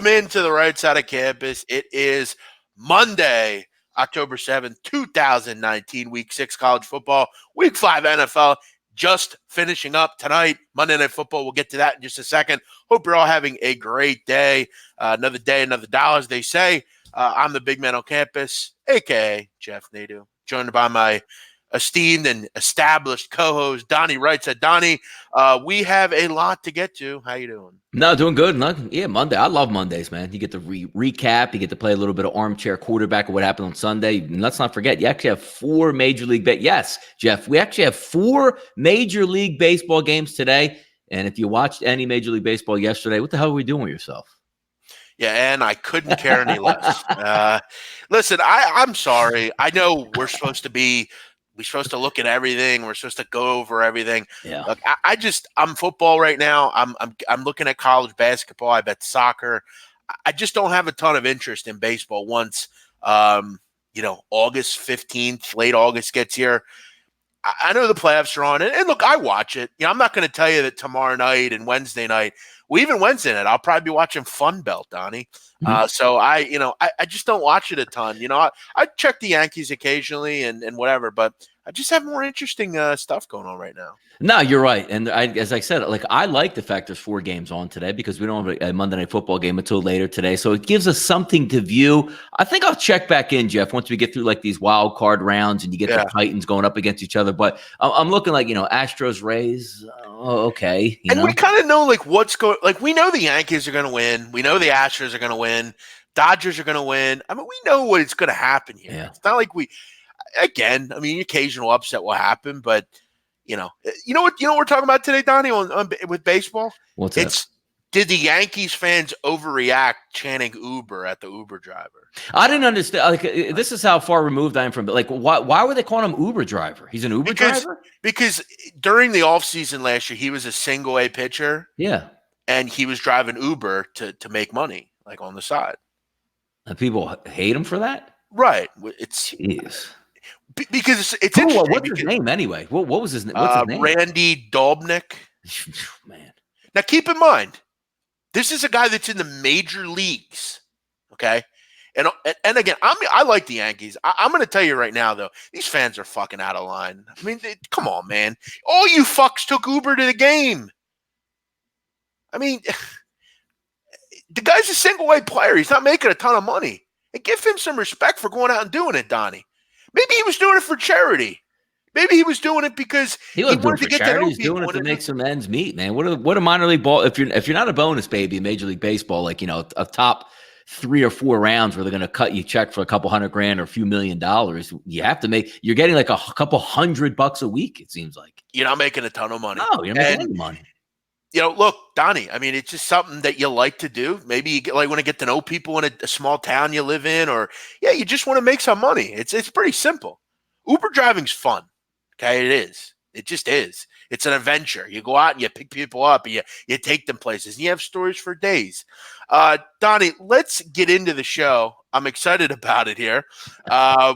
Welcome into the right side of campus. It is Monday, October 7th, 2019, Week 6 college football, Week 5 NFL, just finishing up tonight. Monday Night Football, we'll get to that in just a second. Hope you're all having a great day. Another day, another dollar, as they say. I'm the big man on campus, a.k.a. Jeff Nadeau, joined by my esteemed and established co-host, Donnie Rightside. Donnie, we have a lot to get to. How you doing? No, doing good. Yeah, Monday. I love Mondays, man. You get to recap. You get to play a little bit of armchair quarterback of what happened on Sunday. And let's not forget, you actually have 4 Major League Yes, Jeff, we actually have 4 Major League Baseball games today. And if you watched any Major League Baseball yesterday, what the hell were you doing with yourself? Yeah, and I couldn't care any less. Listen, I'm sorry. I know we're supposed to look at everything. We're supposed to go over everything. Yeah. Look, I'm football right now. I'm looking at college basketball. I bet soccer. I just don't have a ton of interest in baseball once August 15th, late August gets here. I know the playoffs are on, and look, I watch it. I'm not going to tell you that tomorrow night and Wednesday night, well, even Wednesday night, I'll probably be watching Fun Belt, Donnie. So I just don't watch it a ton. I check the Yankees occasionally and whatever, but I just have more interesting stuff going on right now. No, you're right. And as I said, I like the fact there's 4 games on today because we don't have a Monday Night Football game until later today. So it gives us something to view. I think I'll check back in, Jeff, once we get through these wild card rounds and you get the Titans going up against each other. But I'm looking Astros, Rays. Okay. We kind of know what's going. We know the Yankees are going to win. We know the Astros are going to win. Dodgers are going to win. I mean, we know what's going to happen here. Yeah. It's not like occasional upset will happen, but you know what we're talking about today, Donnie, with baseball? What's that? Did the Yankees fans overreact chanting Uber at the Uber driver? I didn't understand. This is how far removed I am from it. Why were they calling him Uber driver? He's an Uber driver? Because during the offseason last year, he was a single A pitcher. Yeah. And he was driving Uber to make money, on the side. And people hate him for that? Right. Jeez. Because it's interesting. What's his name anyway? What was his name? What's his name? Randy Dobnik. Man. Now, keep in mind, this is a guy that's in the major leagues, okay? And again, I like the Yankees. I'm going to tell you right now, though, these fans are fucking out of line. I mean, come on, man. All you fucks took Uber to the game. I mean, the guy's a single-A player. He's not making a ton of money. And give him some respect for going out and doing it, Donnie. Maybe he was doing it for charity. Maybe he was doing it because he wanted to get charity. To know He's doing it to make some ends meet, man. What a minor league ball. If you're not a bonus baby in Major League Baseball, a top 3 or 4 rounds where they're going to cut you check for a couple $100,000 or a few $1 million, you have to make. You're getting a couple $100 a week. It seems like you're not making a ton of money. No, you're not making any money. Look, Donnie, I mean, it's just something that you like to do. Maybe you want to get to know people in a small town you live in, or you just want to make some money. It's pretty simple. Uber driving's fun. Okay, it is. It just is. It's an adventure. You go out and you pick people up and you take them places. And you have stories for days. Donnie, let's get into the show. I'm excited about it here. Why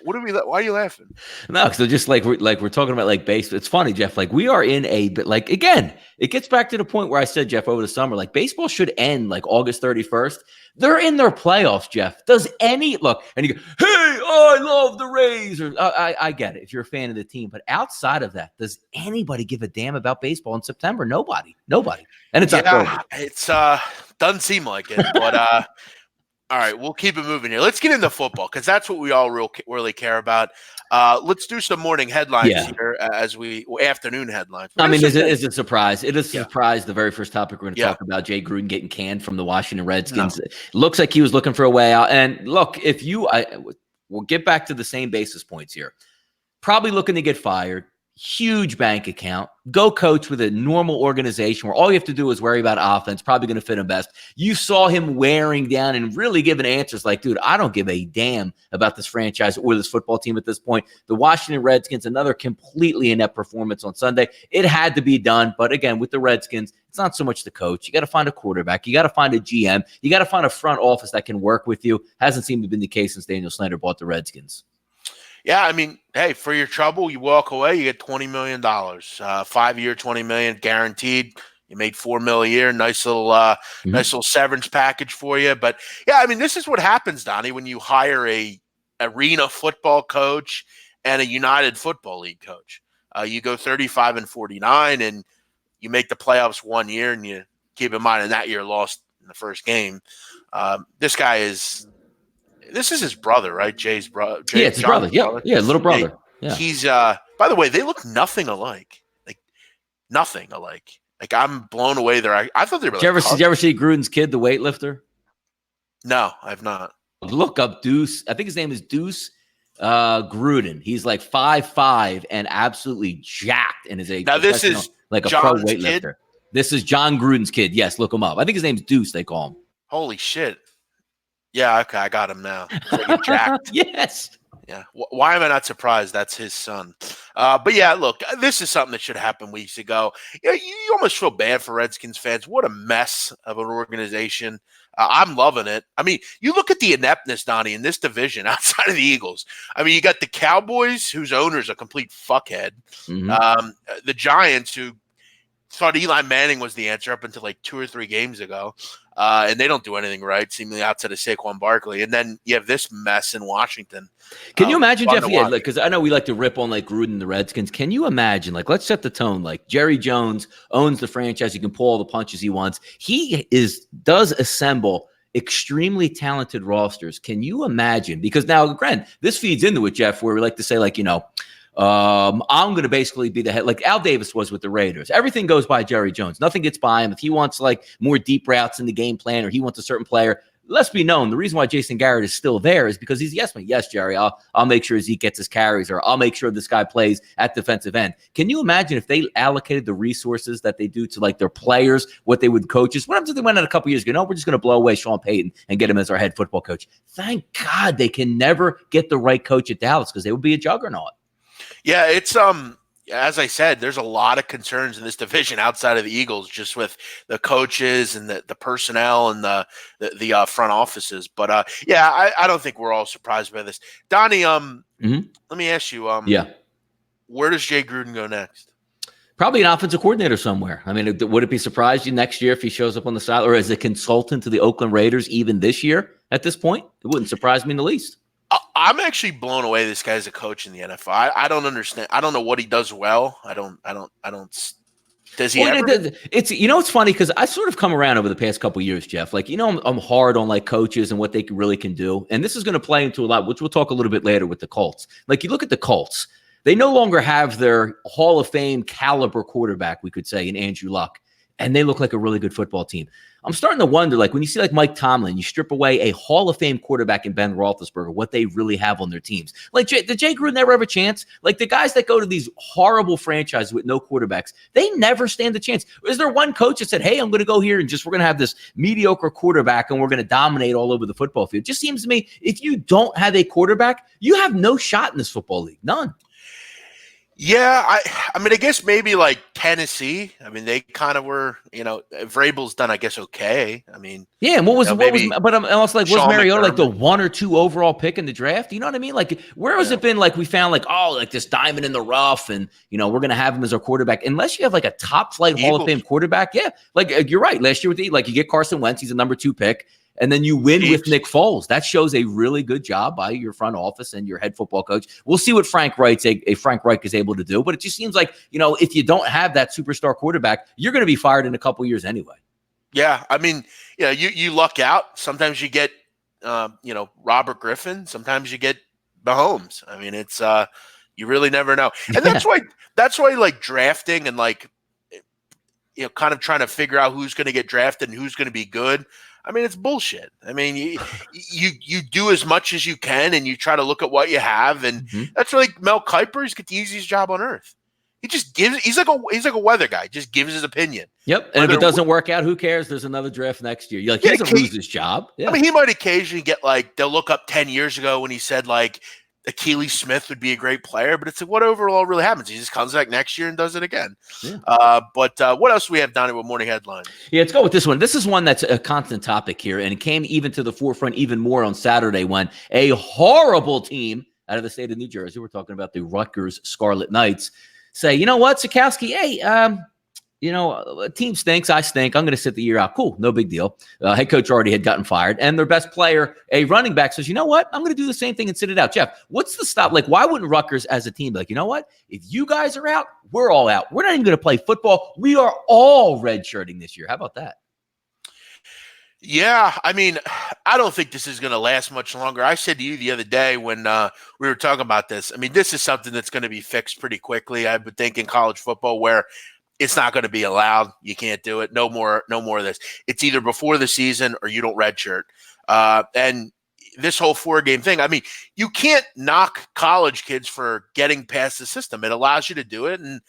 are you laughing? No, so just we're talking about baseball. It's funny, Jeff. We are in again, it gets back to the point where I said, Jeff, over the summer, baseball should end August 31st. They're in their playoffs, Jeff. Does any look and you go, hey, I love the Rays, or I get it if you're a fan of the team, but outside of that, does anybody give a damn about baseball in September? Nobody. And it's October. It's doesn't seem like it, but all right, we'll keep it moving here. Let's get into football because that's what we all really care about. Let's do some morning headlines here afternoon headlines. I mean, is it a surprise? It is a surprise. The very first topic we're going to talk about, Jay Gruden getting canned from the Washington Redskins. No. It looks like he was looking for a way out. And look, we'll get back to the same basis points here. Probably looking to get fired. Huge bank account. Go coach with a normal organization where all you have to do is worry about offense. Probably going to fit him best. You saw him wearing down and really giving answers dude, I don't give a damn about this franchise or this football team at this point. The Washington Redskins, another completely inept performance on Sunday. It had to be done. But again, with the Redskins, it's not so much the coach. You got to find a quarterback. You got to find a GM. You got to find a front office that can work with you. Hasn't seemed to have been the case since Daniel Snyder bought the Redskins. Yeah, I mean, hey, for your trouble, you walk away, you get $20 million, 5-year, $20 million guaranteed. You made $4 million a year. Nice little severance package for you. But yeah, I mean, this is what happens, Donnie, when you hire a arena football coach and a United Football League coach. You go 35-49, and you make the playoffs 1 year, and you keep in mind in that year lost in the first game. This is his brother, right? Jay's brother. Yeah, it's his brother. Yeah, little brother. Yeah. He's by the way, they look nothing alike. Like nothing alike. Like I'm blown away there. I thought they were. Did you ever see Gruden's kid, the weightlifter? No, I've not. Look up Deuce. I think his name is Deuce Gruden. He's like 5'5" and absolutely jacked in his age. Now this is like a John's pro weightlifter. Kid? This is John Gruden's kid. Yes, look him up. I think his name's Deuce. They call him. Holy shit! Yeah, okay, I got him now. Like jacked. Yes. Yeah. Why am I not surprised? That's his son. But yeah, look, this is something that should happen weeks ago. You almost feel bad for Redskins fans. What a mess of an organization. I'm loving it. I mean, you look at the ineptness, Donnie, in this division outside of the Eagles. I mean, you got the Cowboys, whose owner's a complete fuckhead. Mm-hmm. The Giants, who thought Eli Manning was the answer up until like 2 or 3 games ago. And they don't do anything right, seemingly outside of Saquon Barkley. And then you have this mess in Washington. Can you imagine, Jeff? Yeah, because I know we like to rip on like Gruden and the Redskins. Can you imagine, like, let's set the tone. Like Jerry Jones owns the franchise. He can pull all the punches he wants. He does assemble extremely talented rosters. Can you imagine? Because now, granted, this feeds into it, Jeff, where we like to say, like, I'm going to basically be the head, like Al Davis was with the Raiders. Everything goes by Jerry Jones. Nothing gets by him. If he wants like more deep routes in the game plan, or he wants a certain player, let's be known. The reason why Jason Garrett is still there is because he's yes man. Yes, Jerry, I'll make sure Zeke gets his carries, or I'll make sure this guy plays at defensive end. Can you imagine if they allocated the resources that they do to like their players, what they would coaches? What happens if they went out a couple years ago? No, we're just going to blow away Sean Payton and get him as our head football coach. Thank God they can never get the right coach at Dallas, because they would be a juggernaut. Yeah, it's as I said, there's a lot of concerns in this division outside of the Eagles, just with the coaches and the personnel and the front offices. But yeah, I don't think we're all surprised by this. Donnie, let me ask you, where does Jay Gruden go next? Probably an offensive coordinator somewhere. I mean, would it be surprised you next year if he shows up on the side, or as a consultant to the Oakland Raiders even this year at this point? It wouldn't surprise me in the least. I'm actually blown away. This guy's a coach in the NFL. I don't understand. I don't know what he does well. I don't. Does he ever? It's it's funny because I sort of come around over the past couple of years, Jeff. Like I'm hard on like coaches and what they really can do, and this is going to play into a lot, which we'll talk a little bit later with the Colts. Like you look at the Colts, they no longer have their Hall of Fame caliber quarterback, we could say, in Andrew Luck, and they look like a really good football team. I'm starting to wonder, like when you see like Mike Tomlin, you strip away a Hall of Fame quarterback in Ben Roethlisberger, what they really have on their teams. Like did Jay Gruden never have a chance? Like the guys that go to these horrible franchises with no quarterbacks, they never stand a chance. Is there one coach that said, hey, I'm going to go here and we're going to have this mediocre quarterback and we're going to dominate all over the football field? It just seems to me, if you don't have a quarterback, you have no shot in this football league. None. Yeah, I mean, I guess maybe like Tennessee. I mean, they kind of were, Vrabel's done, I guess, okay. I mean, yeah. And was Mariota like the 1 or 2 overall pick in the draft? You know what I mean? Like, where has it been? Like, we found like, like this diamond in the rough, and we're going to have him as our quarterback. Unless you have like a top flight Hall of Fame quarterback, like you're right. Last year you get Carson Wentz, he's a number 2 pick. And then you win with Nick Foles. That shows a really good job by your front office and your head football coach. We'll see what Frank Reich is able to do. But it just seems like, if you don't have that superstar quarterback, you're going to be fired in a couple years anyway. Yeah. I mean, you luck out. Sometimes you get, Robert Griffin. Sometimes you get Mahomes. I mean, it's you really never know. And that's why like drafting and like, kind of trying to figure out who's going to get drafted and who's going to be good. I mean, it's bullshit. I mean, you do as much as you can, and you try to look at what you have, and that's like Mel Kiper. He's got the easiest job on earth. He just gives. He's like a weather guy. Just gives his opinion. Yep. And if it doesn't work out, who cares? There's another draft next year. He doesn't lose his job. Yeah. I mean, he might occasionally get like they'll look up 10 years ago when he said like Achilles Smith would be a great player, but it's like what overall really happens? He just comes back next year and does it again. Yeah. But what else do we have, Donnie, with morning headlines? Yeah, let's go with this one. This is one that's a constant topic here, and it came even to the forefront even more on Saturday when a horrible team out of the state of New Jersey, we're talking about the Rutgers Scarlet Knights, say, you know what, Sikowski, hey, a team stinks. I stink. I'm going to sit the year out. Cool. No big deal. Head coach already had gotten fired. And their best player, a running back, says, you know what? I'm going to do the same thing and sit it out. Jeff, what's the stop? Like, why wouldn't Rutgers as a team be like, you know what? If you guys are out, we're all out. We're not even going to play football. We are all redshirting this year. How about that? Yeah, I mean, I don't think this is going to last much longer. I said to you the other day when we were talking about this, I mean, this is something that's going to be fixed pretty quickly. I would think in college football where it's not going to be allowed. You can't do it. No more of this. It's either before the season or you don't redshirt. And this whole 4-game thing, I mean, you can't knock college kids for getting past the system. It allows you to do it. And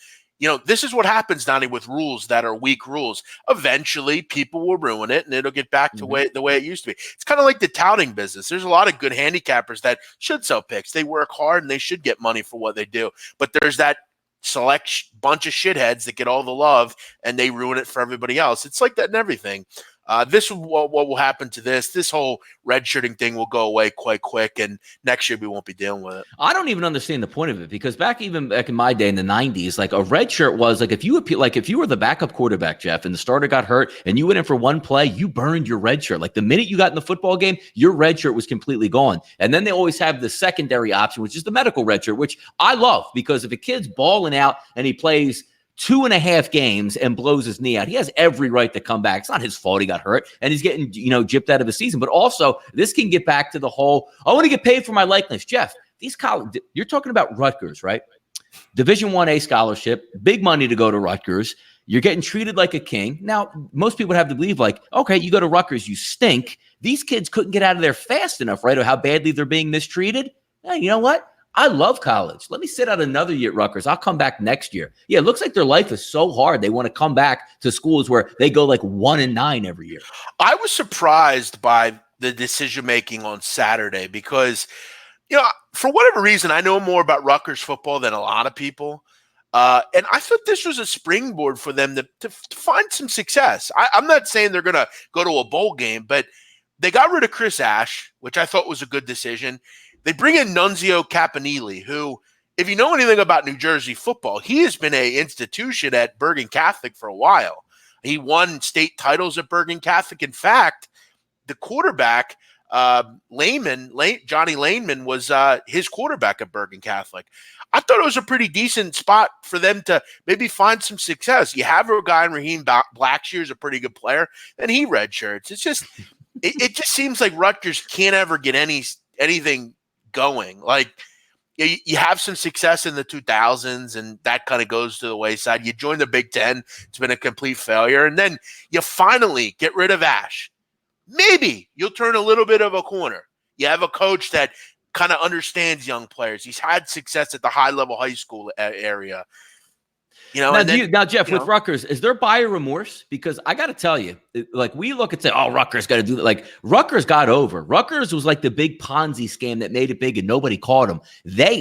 this is what happens, Donnie, with rules that are weak rules. Eventually, people will ruin it, and it'll get back to the way it used to be. It's kind of like the touting business. There's a lot of good handicappers that should sell picks. They work hard, and they should get money for what they do. But there's that select bunch of shitheads that get all the love, and they ruin it for everybody else. It's like that in everything. This is what will happen to this whole redshirting thing will go away quite quick, and next year we won't be dealing with it. I don't even understand the point of it because back in my day in the 90s, like a red shirt was like if you were the backup quarterback, Jeff, and the starter got hurt and you went in for one play, you burned your red shirt. Like the minute you got in the football game, your red shirt was completely gone. And then they always have the secondary option, which is the medical red shirt, which I love because if a kid's balling out and he plays 2.5 games and blows his knee out, he has every right to come back. It's not his fault he got hurt and he's getting, gypped out of his season. But also, this can get back to the whole, I want to get paid for my likeness. Jeff, these college, you're talking about Rutgers, right? Division 1A scholarship, big money to go to Rutgers. You're getting treated like a king. Now, most people have to believe like, okay, you go to Rutgers, you stink. These kids couldn't get out of there fast enough, right? Or how badly they're being mistreated. Hey, you know what? I love college. Let me sit out another year at Rutgers. I'll come back next year. Yeah, it looks like their life is so hard. They want to come back to schools where they go like 1-9 every year. I was surprised by the decision-making on Saturday because, for whatever reason, I know more about Rutgers football than a lot of people. And I thought this was a springboard for them to find some success. I'm not saying they're going to go to a bowl game, but they got rid of Chris Ash, which I thought was a good decision. They bring in Nunzio Campanile, who, if you know anything about New Jersey football, he has been an institution at Bergen Catholic for a while. He won state titles at Bergen Catholic. In fact, the quarterback, Johnny Laneman, was his quarterback at Bergen Catholic. I thought it was a pretty decent spot for them to maybe find some success. You have a guy in Raheem Blackshear, who's a pretty good player, and he redshirts. It's just it just seems like Rutgers can't ever get anything going. Like you have some success in the 2000s and that kind of goes to the wayside. You join the Big Ten. It's been a complete failure. And then you finally get rid of Ash. Maybe you'll turn a little bit of a corner. You have a coach that kind of understands young players. He's had success at the high level high school area. Now, Jeff, with Rutgers, is there buyer remorse? Because I got to tell you, like we look and say, oh, Rutgers got to do that. Like Rutgers got over. Rutgers was like the big Ponzi scam that made it big and nobody caught them.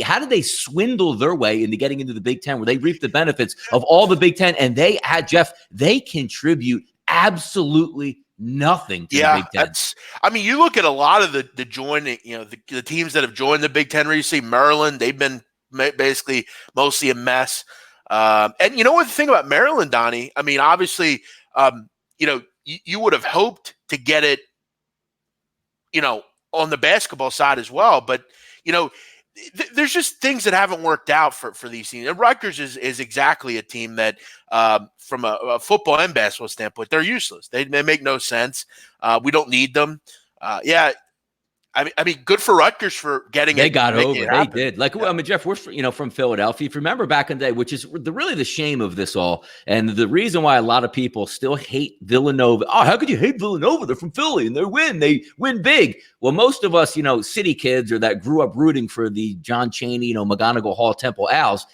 How did they swindle their way into getting into the Big Ten where they reaped the benefits of all the Big Ten? And they contribute absolutely nothing to the Big Ten. You look at a lot of the joining, the teams that have joined the Big Ten recently. Maryland, they've been basically mostly a mess. And you know what the thing about Maryland, Donnie? I mean, obviously, you would have hoped to get it, on the basketball side as well. But, there's just things that haven't worked out for these teams. And Rutgers is exactly a team that, from a football and basketball standpoint, they're useless. They make no sense. We don't need them. I mean, good for Rutgers for getting it. They got over. They did. Jeff, we're from Philadelphia. If you remember back in the day, which is really the shame of this all, and the reason why a lot of people still hate Villanova. Oh, how could you hate Villanova? They're from Philly and they win big. Well, most of us, city kids or that grew up rooting for the John Chaney, McGonigal Hall Temple Owls.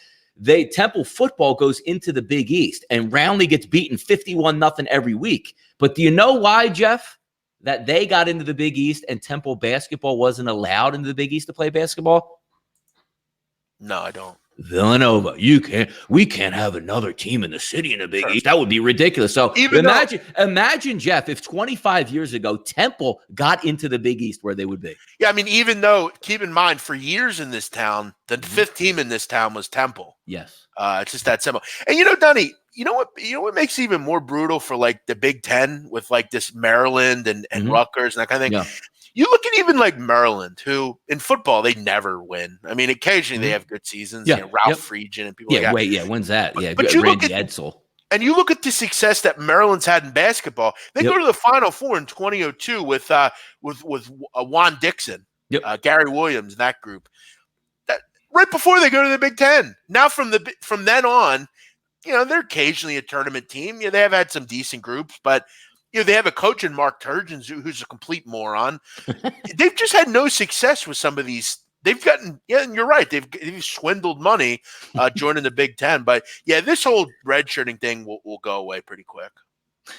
Temple football goes into the Big East and roundly gets beaten 51-0 every week. But do you know why, Jeff? That they got into the Big East and Temple basketball wasn't allowed into the Big East to play basketball? No, I don't. Villanova, we can't have another team in the city in the Big East. That would be ridiculous. So imagine, Jeff, if 25 years ago Temple got into the Big East, where they would be. Yeah, I mean, even though, keep in mind, for years in this town, the fifth team in this town was Temple. Yes. It's just that simple. And Donnie, you know what makes it even more brutal for like the Big Ten with like this Maryland and Rutgers and that kind of thing? Yeah. You look at even like Maryland, who in football they never win. I mean, occasionally they have good seasons. Yeah, Ralph Friedgen and people. Yeah, like that. When's that? Yeah, but you Randy Edsel. And you look at the success that Maryland's had in basketball. They go to the Final Four in 2002 with Juan Dixon, Gary Williams, and that group. Right before they go to the Big Ten. Now from then on, they're occasionally a tournament team. They have had some decent groups, but they have a coach in Mark Turgeon who's a complete moron. They've just had no success with some of these. They've gotten, and you're right, they've swindled money joining the Big Ten. But this whole redshirting thing will go away pretty quick.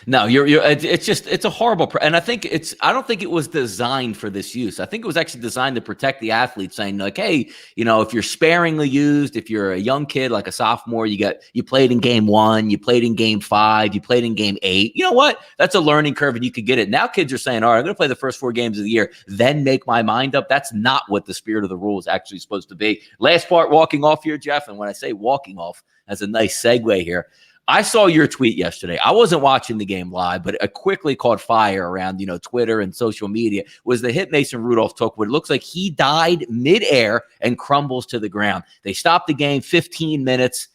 No, it's a horrible, and I don't think it was designed for this use. I think it was actually designed to protect the athletes, saying like, hey, if you're sparingly used, if you're a young kid like a sophomore, you played in game 1, you played in game 5, you played in game 8. You know what? That's a learning curve, and you could get it. Now kids are saying, all right, I'm going to play the first 4 games of the year, then make my mind up. That's not what the spirit of the rule is actually supposed to be. Last part, walking off here, Jeff, and when I say walking off, that's a nice segue here. I saw your tweet yesterday. I wasn't watching the game live, but it quickly caught fire around, Twitter and social media. Was the hit Mason Rudolph took what it looks like he died midair and crumbles to the ground. They stopped the game 15 minutes.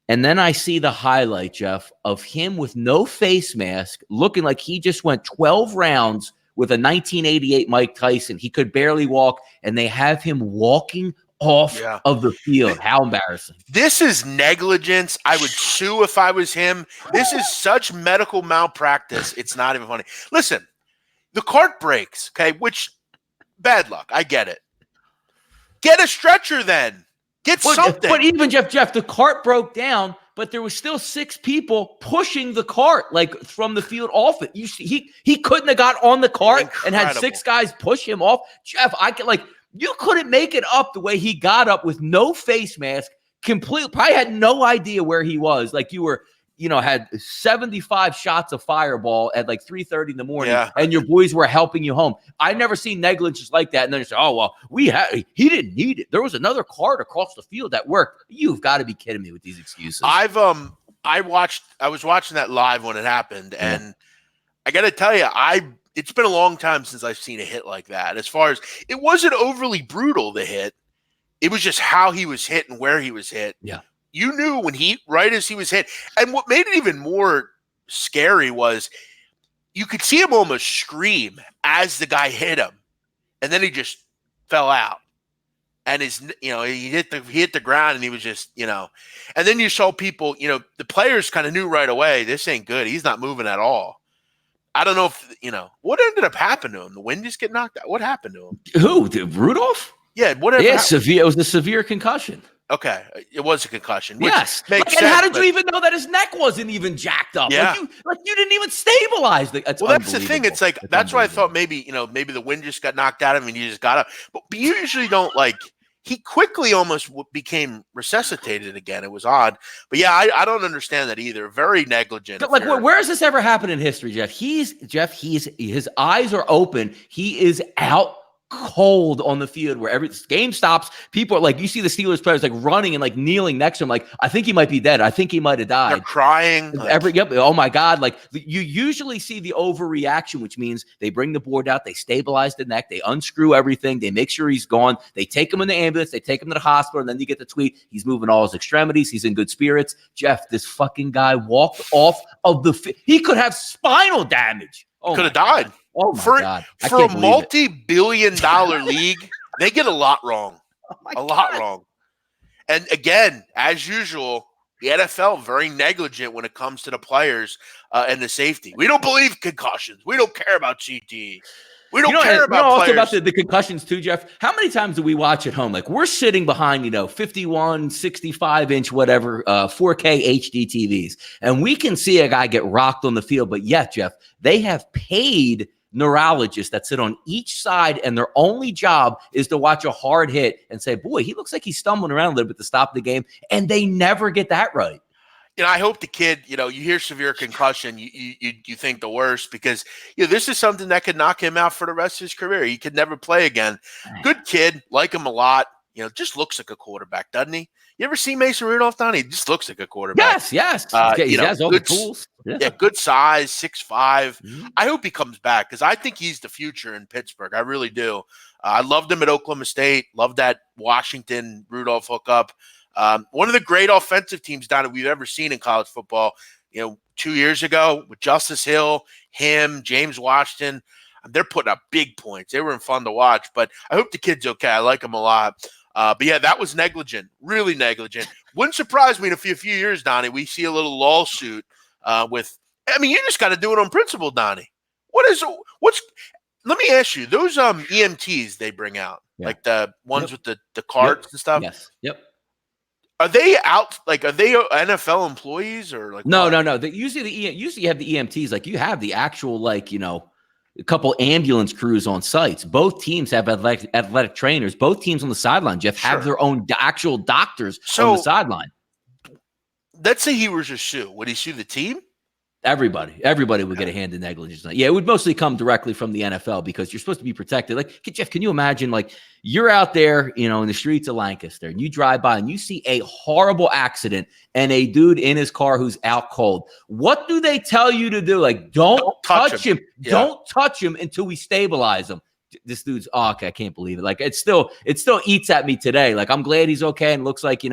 And then I see the highlight, Jeff, of him with no face mask, looking like he just went 12 rounds with a 1988 Mike Tyson. He could barely walk, and they have him walking off of the field. How embarrassing. This is negligence. I would sue if I was him. This is such medical malpractice. It's not even funny. Listen, the cart breaks, okay, which bad luck. I get it. Get a stretcher then. Get something. But even, Jeff, the cart broke down, but there was still 6 people pushing the cart, like from the field off it. You see, he couldn't have got on the cart and had 6 guys push him off. Jeff, you couldn't make it up the way he got up with no face mask, completely, probably had no idea where he was. Like you were, had 75 shots of Fireball at like 3:30 in the morning, and your boys were helping you home. I've never seen negligence like that. And then you say, oh, well, he didn't need it. There was another cart across the field that worked. You've got to be kidding me with these excuses. I was watching that live when it happened, and I got to tell you, it's been a long time since I've seen a hit like that. As far as it wasn't overly brutal, the hit. It was just how he was hit and where he was hit. Yeah. You knew right as he was hit. And what made it even more scary was you could see him almost scream as the guy hit him. And then he just fell out. And he hit the ground, and he was just, and then you saw people, the players kind of knew right away, this ain't good. He's not moving at all. I don't know if, what ended up happening to him? The wind just get knocked out. What happened to him? Who? Rudolph? Yeah, whatever. Yeah, severe. It was a severe concussion. Okay, it was a concussion. Yes. Makes sense, and how did you even know that his neck wasn't even jacked up? Yeah. Like you didn't even stabilize. That's the thing. It's like that's why I thought maybe the wind just got knocked out of him and he just got up. But you usually don't He quickly almost became resuscitated again. It was odd. But yeah, I don't understand that either. Very negligent. Like, where has this ever happened in history, Jeff? His eyes are open. He is out cold on the field where every game stops. People are like, you see the Steelers players like running and like kneeling next to him. Like, I think he might be dead. I think he might have died. They're crying. Oh my God. Like you usually see the overreaction, which means they bring the board out, they stabilize the neck, they unscrew everything, they make sure he's gone. They take him in the ambulance, they take him to the hospital, and then you get the tweet. He's moving all his extremities. He's in good spirits. Jeff, this fucking guy walked off of he could have spinal damage. Could have died. Oh my God. For a multi-billion-dollar league, they get a lot wrong. Wrong. And again, as usual, the NFL very negligent when it comes to the players and the safety. We don't believe concussions. We don't care about CTE. We don't care about also about the concussions too, Jeff. How many times do we watch at home? Like we're sitting behind, 51, 65-inch, whatever, 4K HD TVs, and we can see a guy get rocked on the field. But yet, Jeff, they have paid neurologists that sit on each side, and their only job is to watch a hard hit and say, boy, he looks like he's stumbling around a little bit to stop the game. And they never get that right. I hope the kid, you hear severe concussion, you think the worst, because this is something that could knock him out for the rest of his career. He could never play again. Good kid, like him a lot. Just looks like a quarterback, doesn't he? You ever see Mason Rudolph, Donnie? He just looks like a quarterback. Yes. He has all the tools. Yeah, good size, 6'5". Mm-hmm. I hope he comes back because I think he's the future in Pittsburgh. I really do. I loved him at Oklahoma State. Loved that Washington Rudolph hookup. One of the great offensive teams, Donnie, we've ever seen in college football. 2 years ago with Justice Hill, him, James Washington. They're putting up big points. They were fun to watch, but I hope the kid's okay. I like him a lot. But yeah, that was negligent, really negligent. Wouldn't surprise me in a few years, Donnie, we see a little lawsuit you just got to do it on principle, Donnie. Let me ask you, those EMTs they bring out, like the ones with the carts and stuff. Yes. Yep. Are they out? Like, are they NFL employees or like? No. Usually you have the EMTs. Like, you have the actual, a couple ambulance crews on sites. Both teams have athletic trainers. Both teams on the sideline, Jeff, have their own actual doctors on the sideline. Let's say he was to sue. Would he sue the team? Everybody would get a hand in negligence. Yeah, it would mostly come directly from the NFL because you're supposed to be protected. Like, Jeff, can you imagine, you're out there, in the streets of Lancaster, and you drive by and you see a horrible accident and a dude in his car who's out cold. What do they tell you to do? Like, don't touch him. Yeah. Don't touch him until we stabilize him. This dude's okay. I can't believe it. Like, it still eats at me today. Like, I'm glad he's okay, and looks like,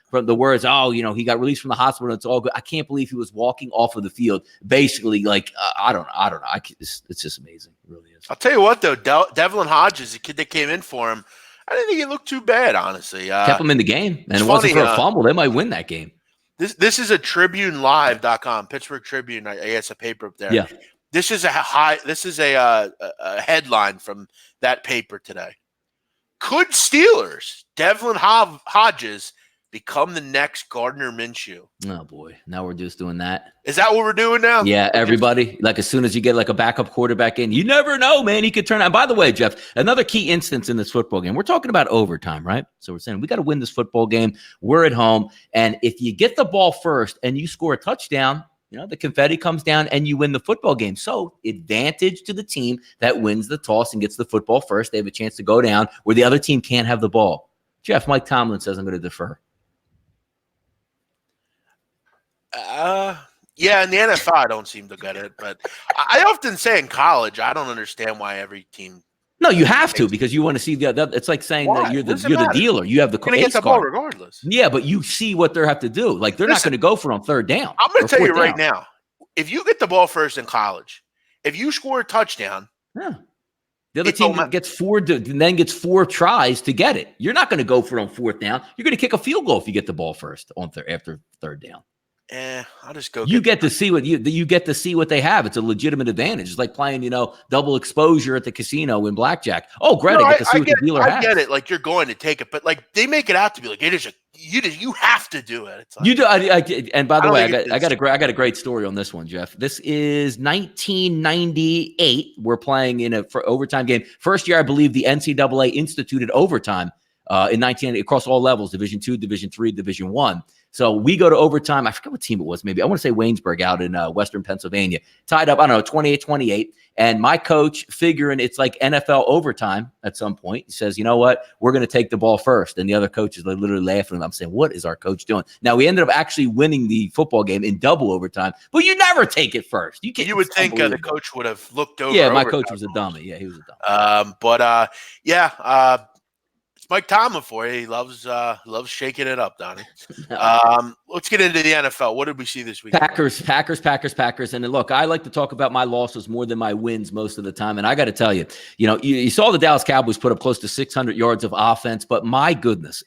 from the words, he got released from the hospital. It's all good. I can't believe he was walking off of the field. Basically, I don't know. It's just amazing. It really is. I'll tell you what, though, Devlin Hodges, the kid that came in for him, I didn't think he looked too bad, honestly. Kept him in the game, and it wasn't for a fumble. They might win that game. This is a TribuneLive.com, Pittsburgh Tribune. I guess a paper up there. Yeah. This is a headline from that paper today. Could Steelers, Devlin Hodges, become the next Gardner Minshew? Oh boy, now we're just doing that. Is that what we're doing now? Yeah, everybody. As soon as you get a backup quarterback in, you never know, man. He could turn out. By the way, Jeff, another key instance in this football game. We're talking about overtime, right? So we're saying we got to win this football game. We're at home, and if you get the ball first and you score a touchdown, the confetti comes down and you win the football game. So advantage to the team that wins the toss and gets the football first. They have a chance to go down where the other team can't have the ball. Jeff, Mike Tomlin says I'm going to defer. Yeah, in the NFL, I don't seem to get it. But I often say in college, I don't understand why every team. No, you have to, because you want to see the other. It's like saying that you're the dealer. You have the get the ball regardless. Yeah, but you see what they have to do. Like, they're not going to go for it on third down. I'm going to tell you right now, if you get the ball first in college, if you score a touchdown, the other team gets four tries to get it. You're not going to go for it on fourth down. You're going to kick a field goal if you get the ball first after third down. I'll just go. You get to see what they have. It's a legitimate advantage. It's like playing, double exposure at the casino in blackjack. Oh, great! I get to see what the dealer has. I get it. Like, you're going to take it, but they make it out to be like it is you have to do it. It's like, you do. And by the way, I got a great story on this one, Jeff. This is 1998. We're playing in for overtime game. First year, I believe the NCAA instituted overtime in 1980 across all levels: Division II, Division III, Division I. So we go to overtime. I forget what team it was. Maybe I want to say Waynesburg out in Western Pennsylvania. Tied up, I don't know, 28-28. And my coach, figuring it's like NFL overtime at some point, he says, you know what? We're going to take the ball first. And the other coaches are literally laughing. I'm saying, what is our coach doing? Now, we ended up actually winning the football game in double overtime, but you never take it first. You would think the coach would have looked over. Yeah, my coach was a dummy. Yeah, he was a dummy. Mike Tomlin for you. He loves shaking it up, Donnie. Let's get into the NFL. What did we see this week? Packers. And then, look, I like to talk about my losses more than my wins most of the time. And I got to tell you, you saw the Dallas Cowboys put up close to 600 yards of offense. But my goodness,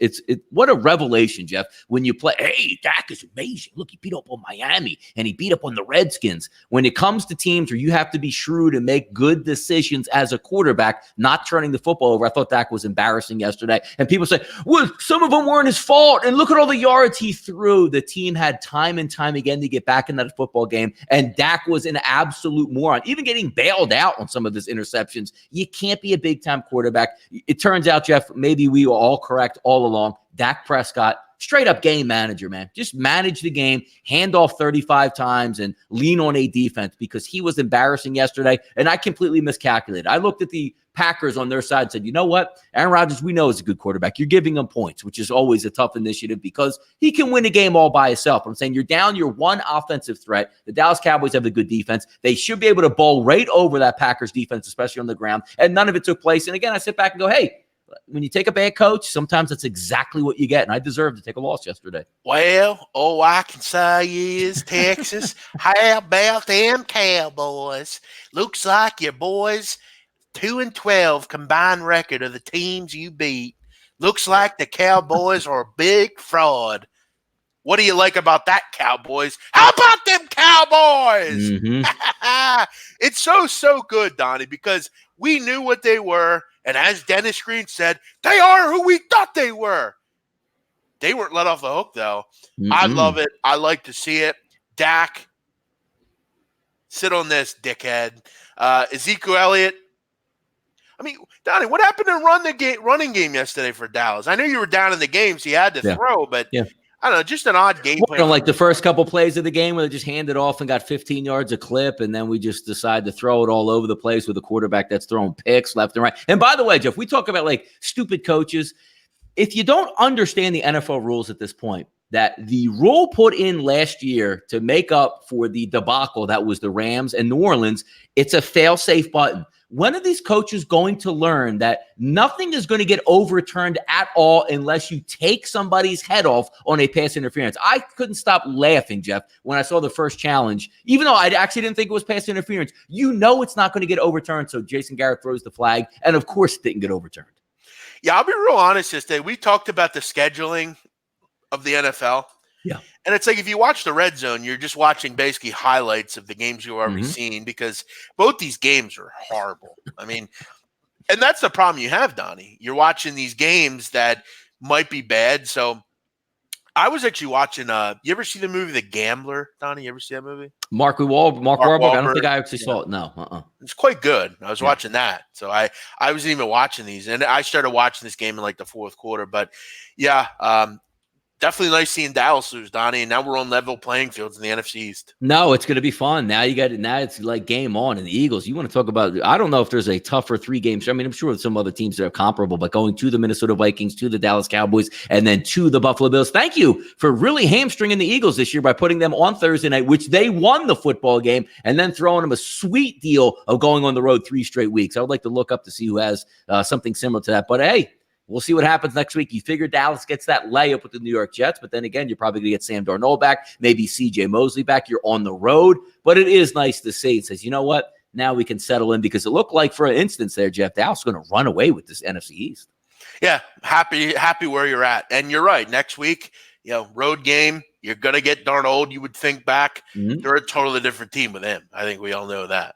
what a revelation, Jeff, when you play. Hey, Dak is amazing. Look, he beat up on Miami and he beat up on the Redskins. When it comes to teams where you have to be shrewd and make good decisions as a quarterback, not turning the football over, I thought Dak was embarrassing yesterday. yesterday. And people say, well, some of them weren't his fault. And look at all the yards he threw. The team had time and time again to get back in that football game. And Dak was an absolute moron, even getting bailed out on some of his interceptions. You can't be a big-time quarterback. It turns out, Jeff, maybe we were all correct all along. Dak Prescott, straight up game manager, man. Just manage the game, hand off 35 times, and lean on a defense because he was embarrassing yesterday, and I completely miscalculated. I looked at the Packers on their side and said, you know what? Aaron Rodgers, we know is a good quarterback. You're giving him points, which is always a tough initiative because he can win a game all by himself. I'm saying you're down your one offensive threat. The Dallas Cowboys have a good defense. They should be able to bowl right over that Packers defense, especially on the ground, and none of it took place. And again, I sit back and go, hey, when you take a bad coach, sometimes that's exactly what you get. And I deserved to take a loss yesterday. Well, all I can say is, Texas, how about them Cowboys? Looks like your boys 2-12 combined record of the teams you beat. Looks like the Cowboys are a big fraud. What do you like about that, Cowboys? How about them Cowboys? Mm-hmm. It's so good, Donnie, because we knew what they were. And as Dennis Green said, they are who we thought they were. They weren't let off the hook, though. Mm-mm. I love it. I like to see it. Dak, sit on this, dickhead. Ezekiel Elliott. I mean, Donnie, what happened to running game yesterday for Dallas? I know you were down in the game, so you had to throw, but I don't know, just an odd game plan. Like the first couple plays of the game where they just handed off and got 15 yards a clip, and then we just decide to throw it all over the place with a quarterback that's throwing picks left and right. And by the way, Jeff, we talk about like stupid coaches. If you don't understand the NFL rules at this point, that the rule put in last year to make up for the debacle that was the Rams and New Orleans, it's a fail-safe button. When are these coaches going to learn that nothing is going to get overturned at all unless you take somebody's head off on a pass interference? I couldn't stop laughing, Jeff, when I saw the first challenge, even though I actually didn't think it was pass interference. You know it's not going to get overturned, so Jason Garrett throws the flag, and of course it didn't get overturned. Yeah, I'll be real honest this day. We talked about the scheduling of the NFL. Yeah. And it's like if you watch the Red Zone, you're just watching basically highlights of the games you've already seen because both these games are horrible. I mean, and that's the problem you have, Donnie. You're watching these games that might be bad. So I was actually watching you ever see the movie The Gambler, Donnie? You ever see that movie? Mark Wahlberg. I don't think I actually saw it. No. It's quite good. I was watching that. So I wasn't even watching these. And I started watching this game in like the fourth quarter. But yeah, definitely nice seeing Dallas lose, Donnie, and now we're on level playing fields in the NFC East. No, it's going to be fun. Now it's like game on. And the Eagles, you want to talk about, I don't know if there's a tougher 3 games. I mean, I'm sure some other teams that are comparable, but going to the Minnesota Vikings, to the Dallas Cowboys, and then to the Buffalo Bills. Thank you for really hamstringing the Eagles this year by putting them on Thursday night, which they won the football game, and then throwing them a sweet deal of going on the road 3 straight weeks. I would like to look up to see who has something similar to that. But hey, we'll see what happens next week. You figure Dallas gets that layup with the New York Jets, but then again, you're probably going to get Sam Darnold back, maybe C.J. Mosley back. You're on the road, but it is nice to see. It says, you know what? Now we can settle in because it looked like, for instance, there, Jeff, Dallas is going to run away with this NFC East. Yeah, happy where you're at. And you're right. Next week, road game, you're going to get Darnold, you would think, back. They're a totally different team with him. I think we all know that.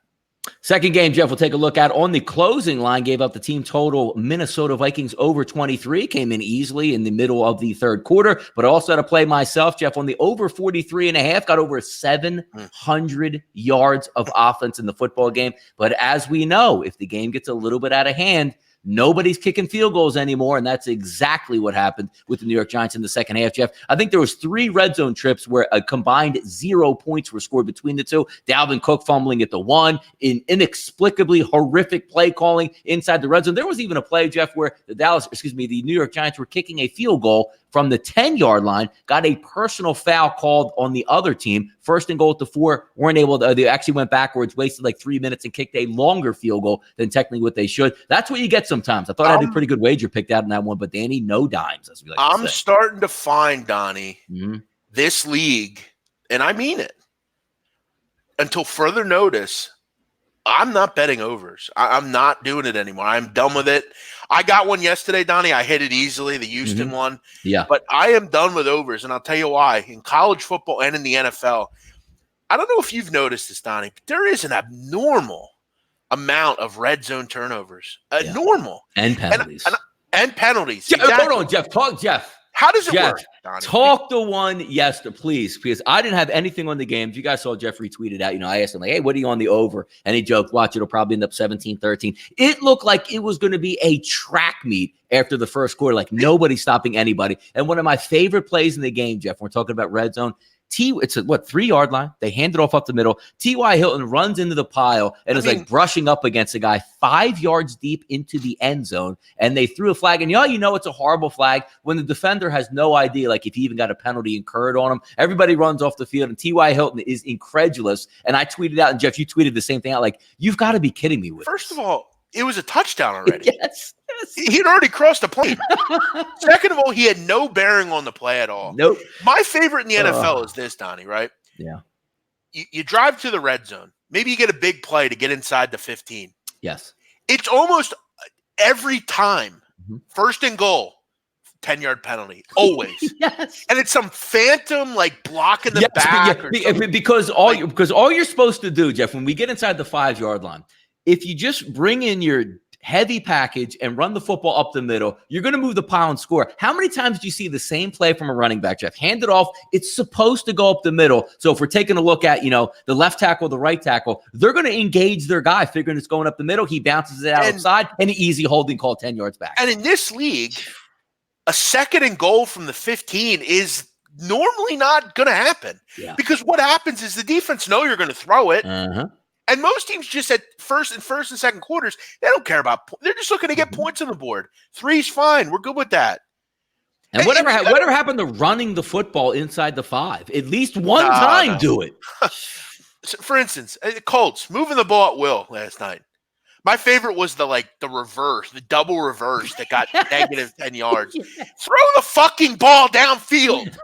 Second game, Jeff, we'll take a look at on the closing line, gave up the team total. Minnesota Vikings over 23, came in easily in the middle of the third quarter, but I also had to play myself, Jeff, on the over 43.5, got over 700 yards of offense in the football game. But as we know, if the game gets a little bit out of hand, nobody's kicking field goals anymore, and that's exactly what happened with the New York Giants in the second half, Jeff. I think there was 3 red zone trips where a combined 0 points were scored between the two. Dalvin Cook fumbling at the 1, inexplicably horrific play calling inside the red zone. There was even a play, Jeff, where the New York Giants were kicking a field goal from the 10-yard line, got a personal foul called on the other team. First and goal at the 4, weren't able to, they actually went backwards, wasted like 3 minutes and kicked a longer field goal than technically what they should. That's what you get sometimes. I thought I had a pretty good wager picked out in that one, but Danny, no dimes, as we like to say. I'm starting to find, Donnie, this league, and I mean it, until further notice, I'm not betting overs. I'm not doing it anymore. I'm done with it. I got one yesterday, Donnie. I hit it easily, the Houston one. Yeah. But I am done with overs, and I'll tell you why. In college football and in the NFL, I don't know if you've noticed this, Donnie, but there is an abnormal amount of red zone turnovers. Normal. And penalties. And penalties. Jeff, exactly. Hold on, Jeff. Talk, Jeff. How does it work, Donnie? Talk to one, yes, please, because I didn't have anything on the game. If you guys saw Jeff retweeted out, I asked him, like, hey, what are you on the over? And he joked, watch, it'll probably end up 17-13. It looked like it was going to be a track meet after the first quarter, like nobody stopping anybody. And one of my favorite plays in the game, Jeff, we're talking about red zone, it's a 3-yard line. They hand it off up the middle. T.Y. Hilton runs into the pile and is like brushing up against a guy 5 yards deep into the end zone. And they threw a flag. And it's a horrible flag when the defender has no idea, like if he even got a penalty incurred on him. Everybody runs off the field and T.Y. Hilton is incredulous. And I tweeted out, and Jeff, you tweeted the same thing out. Like, you've got to be kidding me with First of all, it was a touchdown already. Yes. He'd already crossed the plane. Second of all, he had no bearing on the play at all. Nope. My favorite in the NFL is this, Donnie, right? Yeah. You drive to the red zone. Maybe you get a big play to get inside the 15. Yes. It's almost every time, first and goal, 10-yard penalty. Always. Yes. And it's some phantom, like, block in the back. Because all you're supposed to do, Jeff, when we get inside the 5-yard line, if you just bring in your heavy package and run the football up the middle, you're going to move the pile and score. How many times do you see the same play from a running back, Jeff? Hand it off. It's supposed to go up the middle. So if we're taking a look at, the left tackle, the right tackle, they're going to engage their guy, figuring it's going up the middle. He bounces it outside, and an easy holding call 10 yards back. And in this league, a second and goal from the 15 is normally not going to happen. Yeah. Because what happens is the defense know you're going to throw it. And most teams just at first and second quarters, they don't care about – they're just looking to get points on the board. 3's fine. We're good with that. And whatever happened to running the football inside the 5? At least one time do it. So for instance, Colts moving the ball at will last night. My favorite was the reverse, the double reverse that got negative 10 yards. Yes. Throw the fucking ball downfield.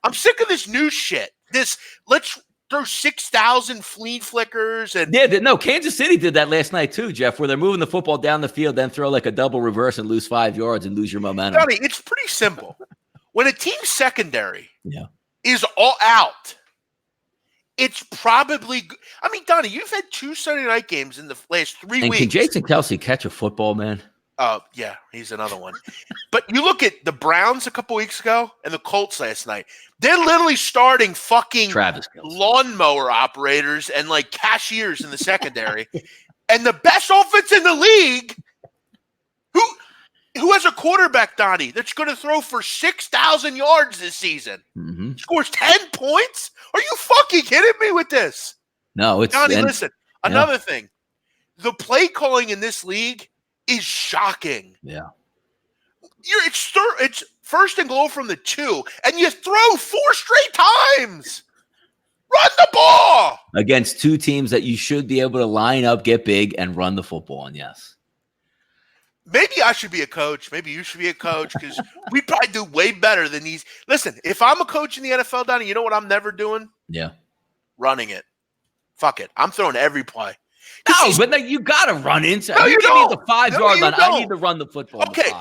I'm sick of this new shit. Let's throw 6,000 flea flickers and Kansas City did that last night too, Jeff, where they're moving the football down the field, then throw like a double reverse and lose 5 yards and lose your momentum. Donnie, it's pretty simple. When a team's secondary is all out, it's probably – I mean, Donnie, you've had 2 Sunday night games in the last 3 weeks. Can Jason Kelce catch a football, man? Oh, yeah, he's another one. But you look at the Browns a couple weeks ago and the Colts last night. They're literally starting fucking lawnmower operators and like cashiers in the secondary. And the best offense in the league, who has a quarterback, Donnie, that's going to throw for 6,000 yards this season, scores 10 points? Are you fucking kidding me with this? No, it's Donnie, listen, another thing. The play calling in this league is shocking. Yeah. It's first and goal from the 2, and you throw 4 straight times. Run the ball against 2 teams that you should be able to line up, get big, and run the football on. Yes. Maybe I should be a coach. Maybe you should be a coach because we probably do way better than these. Listen, if I'm a coach in the NFL, Donnie, you know what I'm never doing? Yeah. Running it. Fuck it. I'm throwing every play. No, but you got to run inside. No, you give me the 5-yard line. I need to run the football. Okay,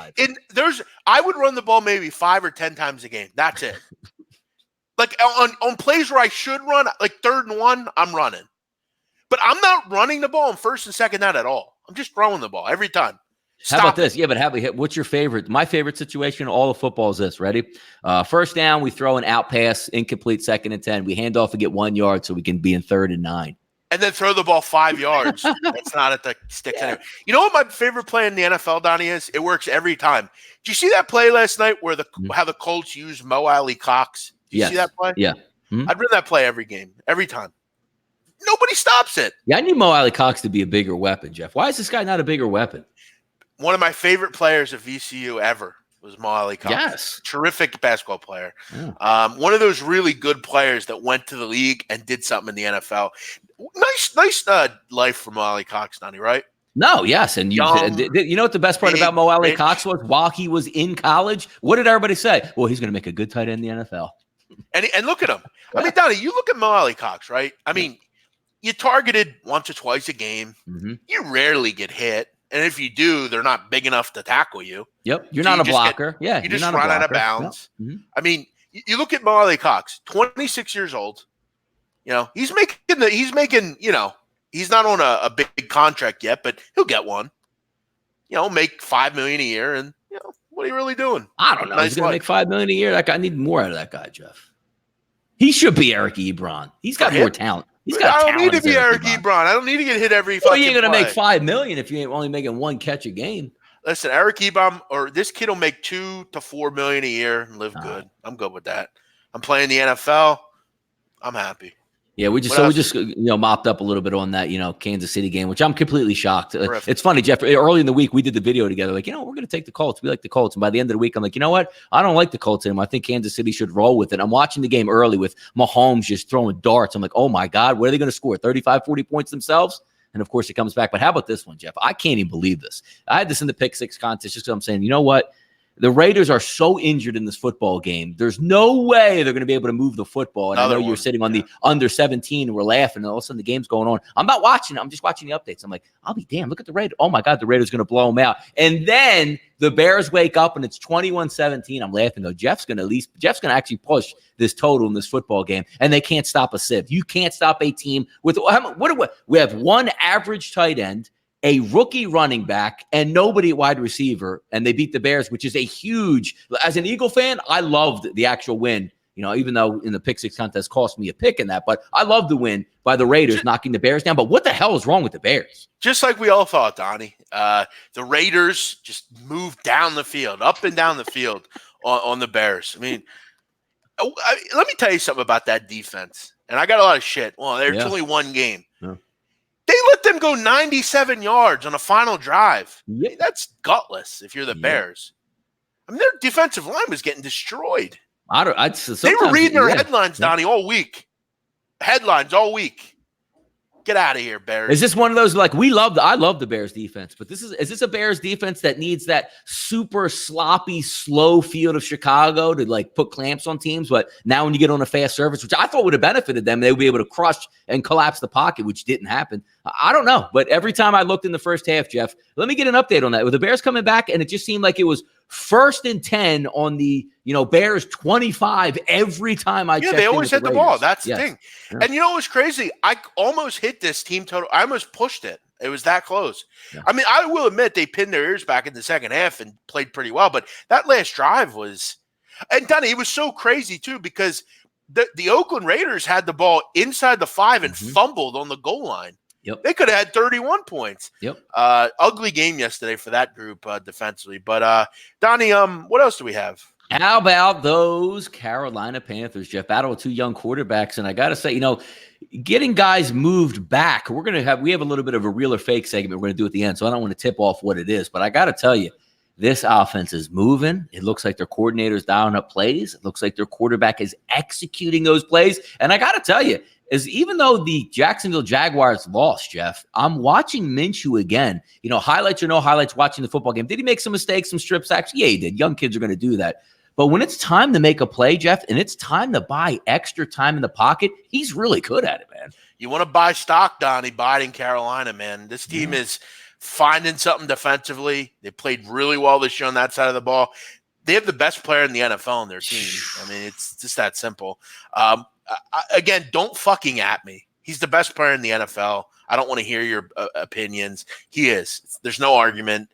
I would run the ball maybe 5 or 10 times a game. That's it. Like on plays where I should run, like 3rd and 1, I'm running. But I'm not running the ball on 1st and 2nd down at all. I'm just throwing the ball every time. How about this? Yeah, but what's your favorite? My favorite situation in all of football is this. Ready? First down, we throw an out pass, incomplete, 2nd and 10. We hand off and get 1 yard so we can be in 3rd and 9. And then throw the ball 5 yards. That's not at the sticks anyway. You know what my favorite play in the NFL, Donnie, is? It works every time. Did you see that play last night where how the Colts used Mo Alley Cox? Did you see that play? Yeah. I'd run that play every game, every time. Nobody stops it. Yeah, I need Mo Alley Cox to be a bigger weapon, Jeff. Why is this guy not a bigger weapon? One of my favorite players at VCU ever was Mo Alley Cox. Yes. Terrific basketball player. Yeah. One of those really good players that went to the league and did something in the NFL. Nice life for Mo Alley Cox, Donnie, right? No, yes. And you know what the best part about Mo Alley Cox was? While he was in college, what did everybody say? Well, he's going to make a good tight end in the NFL. And look at him. I mean, Donnie, you look at Mo Alley Cox, right? I mean, you targeted once or twice a game. You rarely get hit. And if you do, they're not big enough to tackle you. Yep. You're not a blocker. You just run out of bounds. Yep. I mean, you look at Mo Alley Cox, 26 years old. You know, he's making, you know, he's not on a big contract yet, but he'll get one. You know, make $5 million a year and, you know, What are you really doing? I don't know. He's going to make $5 million a year. That guy needs more out of that guy, Jeff. He should be Eric Ebron. He's got more talent. He's got I don't need to be Eric Ebron. I don't need to get hit every fucking play. You ain't going to make $5 million million if you ain't only making one catch a game. Listen, Eric Ebron or this kid will make $2 to $4 million a year and live good. I'm good with that. I'm playing the NFL. I'm happy. Yeah, we just mopped up a little bit on that, Kansas City game, which I'm completely shocked. It's funny, Jeff. Early in the week, we did the video together. Like, we're going to take the Colts. We like the Colts. And by the end of the week, I'm like, you know what? I don't like the Colts anymore. I think Kansas City should roll with it. I'm watching the game early with Mahomes just throwing darts. I'm like, oh my God, what are they going to score? 35, 40 points themselves? And of course, it comes back. But how about this one, Jeff? I can't even believe this. I had this in the pick six contest just because I'm saying, you know what? The Raiders are so injured in this football game. There's no way they're going to be able to move the football. And I know you're sitting on the under 17 and we're laughing. And all of a sudden the game's going on. I'm not watching it. I'm just watching the updates. I'm like, I'll be damned. Look at the Raiders. Oh, my God, the Raiders are going to blow them out. And then the Bears wake up and it's 21-17. I'm laughing. Though Jeff's going to actually push this total in this football game. And they can't stop a sieve. You can't stop a team with we have one average tight end, a rookie running back, and nobody at wide receiver, and they beat the Bears, which is a huge – as an Eagle fan, I loved the actual win, even though in the pick six contest cost me a pick in that. But I love the win by the Raiders knocking the Bears down. But what the hell is wrong with the Bears? Just like we all thought, Donnie. The Raiders just moved down the field, up and down the field on the Bears. I mean, let me tell you something about that defense. And I got a lot of shit. Well, there's only one game. Yeah. They let them go 97 yards on a final drive. Yeah. That's gutless if you're the Bears. I mean, their defensive line was getting destroyed. They were reading their headlines, Donnie, all week. Headlines all week. Get out of here, Bears. Is this one of those I love the Bears defense, but is this a Bears defense that needs that super sloppy, slow field of Chicago to put clamps on teams? But now when you get on a fast surface, which I thought would have benefited them, they would be able to crush and collapse the pocket, which didn't happen. I don't know. But every time I looked in the first half, Jeff, let me get an update on that. With the Bears coming back, and it just seemed like it was 1st and 10 on the Bears 25 every time I checked. Yeah, they always hit the ball. That's the thing. Yeah. And what's crazy? I almost hit this team total. I almost pushed it. It was that close. Yeah. I mean, I will admit they pinned their ears back in the second half and played pretty well. But that last drive was – and Donnie, it was so crazy too because the Oakland Raiders had the ball inside the 5 and fumbled on the goal line. Yep. They could have had 31 points. Yep. Ugly game yesterday for that group defensively. But, Donnie, what else do we have? How about those Carolina Panthers, Jeff? Battle with two young quarterbacks. And I got to say, getting guys moved back, we have a little bit of a real or fake segment we're going to do at the end. So I don't want to tip off what it is. But I got to tell you, this offense is moving. It looks like their coordinator's dialing up plays. It looks like their quarterback is executing those plays. And I got to tell you, even though the Jacksonville Jaguars lost, Jeff, I'm watching Minshew again. Highlights or no highlights, watching the football game. Did he make some mistakes, some strip sacks? Yeah, he did. Young kids are going to do that. But when it's time to make a play, Jeff, and it's time to buy extra time in the pocket, he's really good at it, man. You want to buy stock, Donnie, buy it in Carolina, man. This team is finding something defensively. They played really well this year on that side of the ball. They have the best player in the NFL on their team. I mean, it's just that simple. Again, don't fucking at me. He's the best player in the NFL. I don't want to hear your opinions. He is. There's no argument.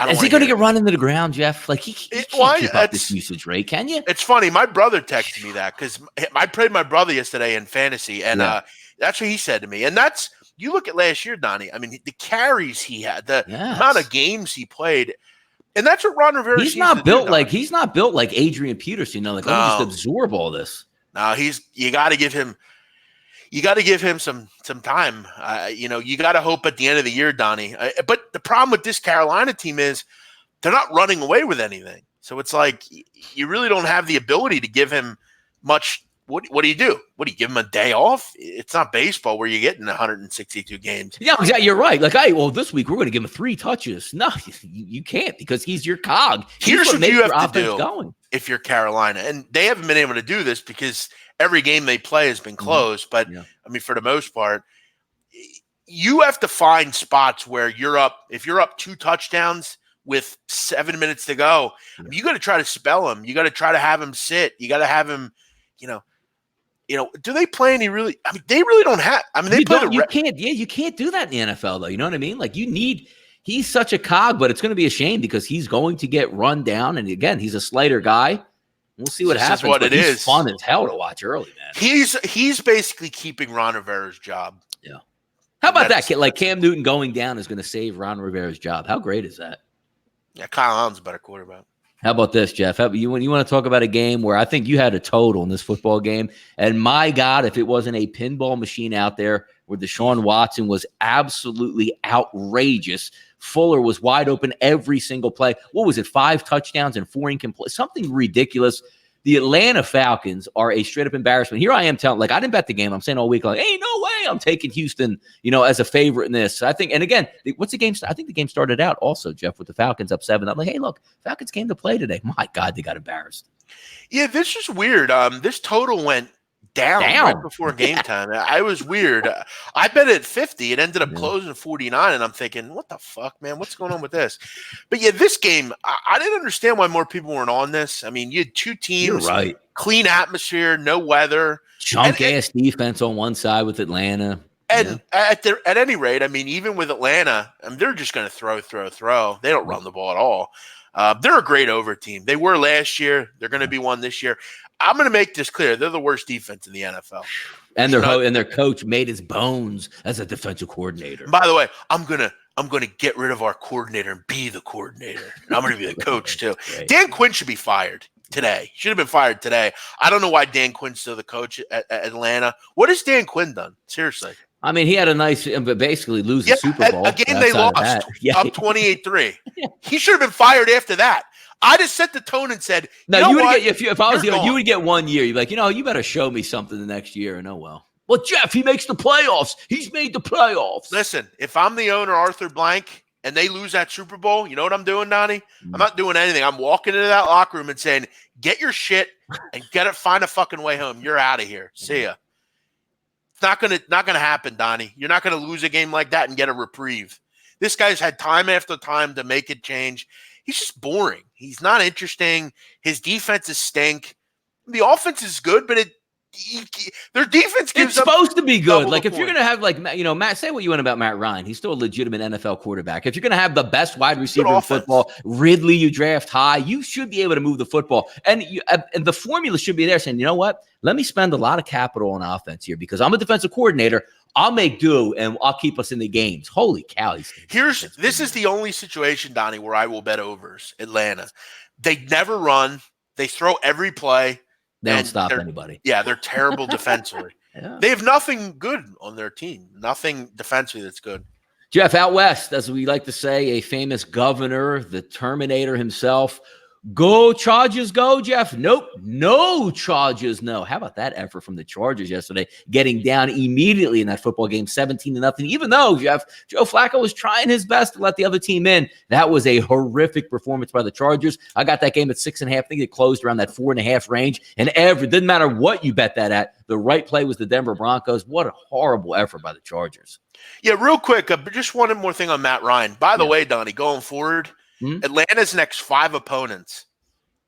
Is he going to get run into the ground, Jeff? He can't keep up this usage rate, can you? It's funny. My brother texted me that because I played my brother yesterday in fantasy, and that's what he said to me. And that's you look at last year, Donnie. I mean, the carries he had, the amount of games he played. And that's what Ron Rivera. He's not built like Adrian Peterson. Let me just absorb all this. No, you got to give him. You got to give him some time. You got to hope at the end of the year, Donnie. But the problem with this Carolina team is they're not running away with anything. So it's like you really don't have the ability to give him much. What do you do? What do you give him a day off? It's not baseball where you're getting 162 games. Yeah, you're right. This week we're going to give him 3 touches. No, you can't because he's your cog. Here's what you have to do if you're Carolina, and they haven't been able to do this because every game they play has been close. But I mean, for the most part, you have to find spots where you're up. If you're up 2 touchdowns with 7 minutes to go, you got to try to spell him. You got to try to have him sit. You got to have him. Do they play any really? I mean, they really don't have. I mean, they play. You can't do that in the NFL, though. You know what I mean? You He's such a cog, but it's going to be a shame because he's going to get run down. And again, he's a Slater guy. We'll see what happens. Is what it is. Fun as hell to watch early, man. He's basically keeping Ron Rivera's job. Yeah. How about that kid? Like Cam Newton going down is going to save Ron Rivera's job. How great is that? Yeah, Kyle Allen's a better quarterback. How about this, Jeff? You want to talk about a game where I think you had a total in this football game, and my God, if it wasn't a pinball machine out there where Deshaun Watson was absolutely outrageous. Fuller was wide open every single play. What was it? 5 touchdowns and 4 incomplete. Something ridiculous. The Atlanta Falcons are a straight-up embarrassment. Here I am telling, like, I didn't bet the game. I'm saying all week, like, hey, no way I'm taking Houston, as a favorite in this. I think, and again, what's the game? I think the game started out also, Jeff, with the Falcons up 7. I'm like, hey, look, Falcons came to play today. My God, they got embarrassed. Yeah, this is weird. This total went down right before game time. I was weird. I bet at 50. It ended up closing 49, and I'm thinking, what the fuck, man? What's going on with this? But yeah, this game, I didn't understand why more people weren't on this. I mean, you had 2 teams, you're right. Clean atmosphere, no weather, chunk-ass defense on one side with Atlanta. And at any rate, I mean, even with Atlanta, they're just going to throw. They don't run the ball at all. They're a great over team. They were last year. They're going to be one this year. I'm going to make this clear. They're the worst defense in the NFL. And their coach made his bones as a defensive coordinator. By the way, I'm gonna get rid of our coordinator and be the coordinator. And I'm going to be the coach too. Right. Dan Quinn should be fired today. Should have been fired today. I don't know why Dan Quinn's still the coach at Atlanta. What has Dan Quinn done? Seriously. I mean, he had a nice, basically lose the Super Bowl. A game they lost up 28-3. He should have been fired after that. I just set the tone and said, "No, you would get if I was you would get 1 year. You'd be like, you better show me something the next year." And well, Jeff, he makes the playoffs. He's made the playoffs. Listen, if I'm the owner, Arthur Blank, and they lose that Super Bowl, you know what I'm doing, Donnie? I'm not doing anything. I'm walking into that locker room and saying, "Get your shit and find a fucking way home. You're out of here. See ya." It's not gonna happen, Donnie. You're not gonna lose a game like that and get a reprieve. This guy's had time after time to make it change. He's just boring. He's not interesting. His defenses stink. The offense is good, but their defense gives it's supposed to be good. Like if you're gonna have Matt, say what you want about Matt Ryan. He's still a legitimate NFL quarterback. If you're gonna have the best wide receiver in football, Ridley, you draft high, you should be able to move the football. And the formula should be there saying, you know what? Let me spend a lot of capital on offense here because I'm a defensive coordinator. I'll make do and I'll keep us in the games. Holy cow. This is the only situation, Donnie, where I will bet overs. Atlanta. They never run. They throw every play. They don't stop anybody. Yeah, they're terrible defensively. Yeah. They have nothing good on their team. Nothing defensively that's good. Jeff, out west, as we like to say, a famous governor, the Terminator himself. Go Chargers, go, Jeff. Nope, no Chargers, no. How about that effort from the Chargers yesterday, getting down immediately in that football game, 17-0. Even though, Jeff, Joe Flacco was trying his best to let the other team in, that was a horrific performance by the Chargers. I got that game at 6.5. I think it closed around that 4.5 range. And it didn't matter what you bet that at. The right play was the Denver Broncos. What a horrible effort by the Chargers. Yeah, real quick, just one more thing on Matt Ryan. By the way, Donnie, going forward, Atlanta's next 5 opponents,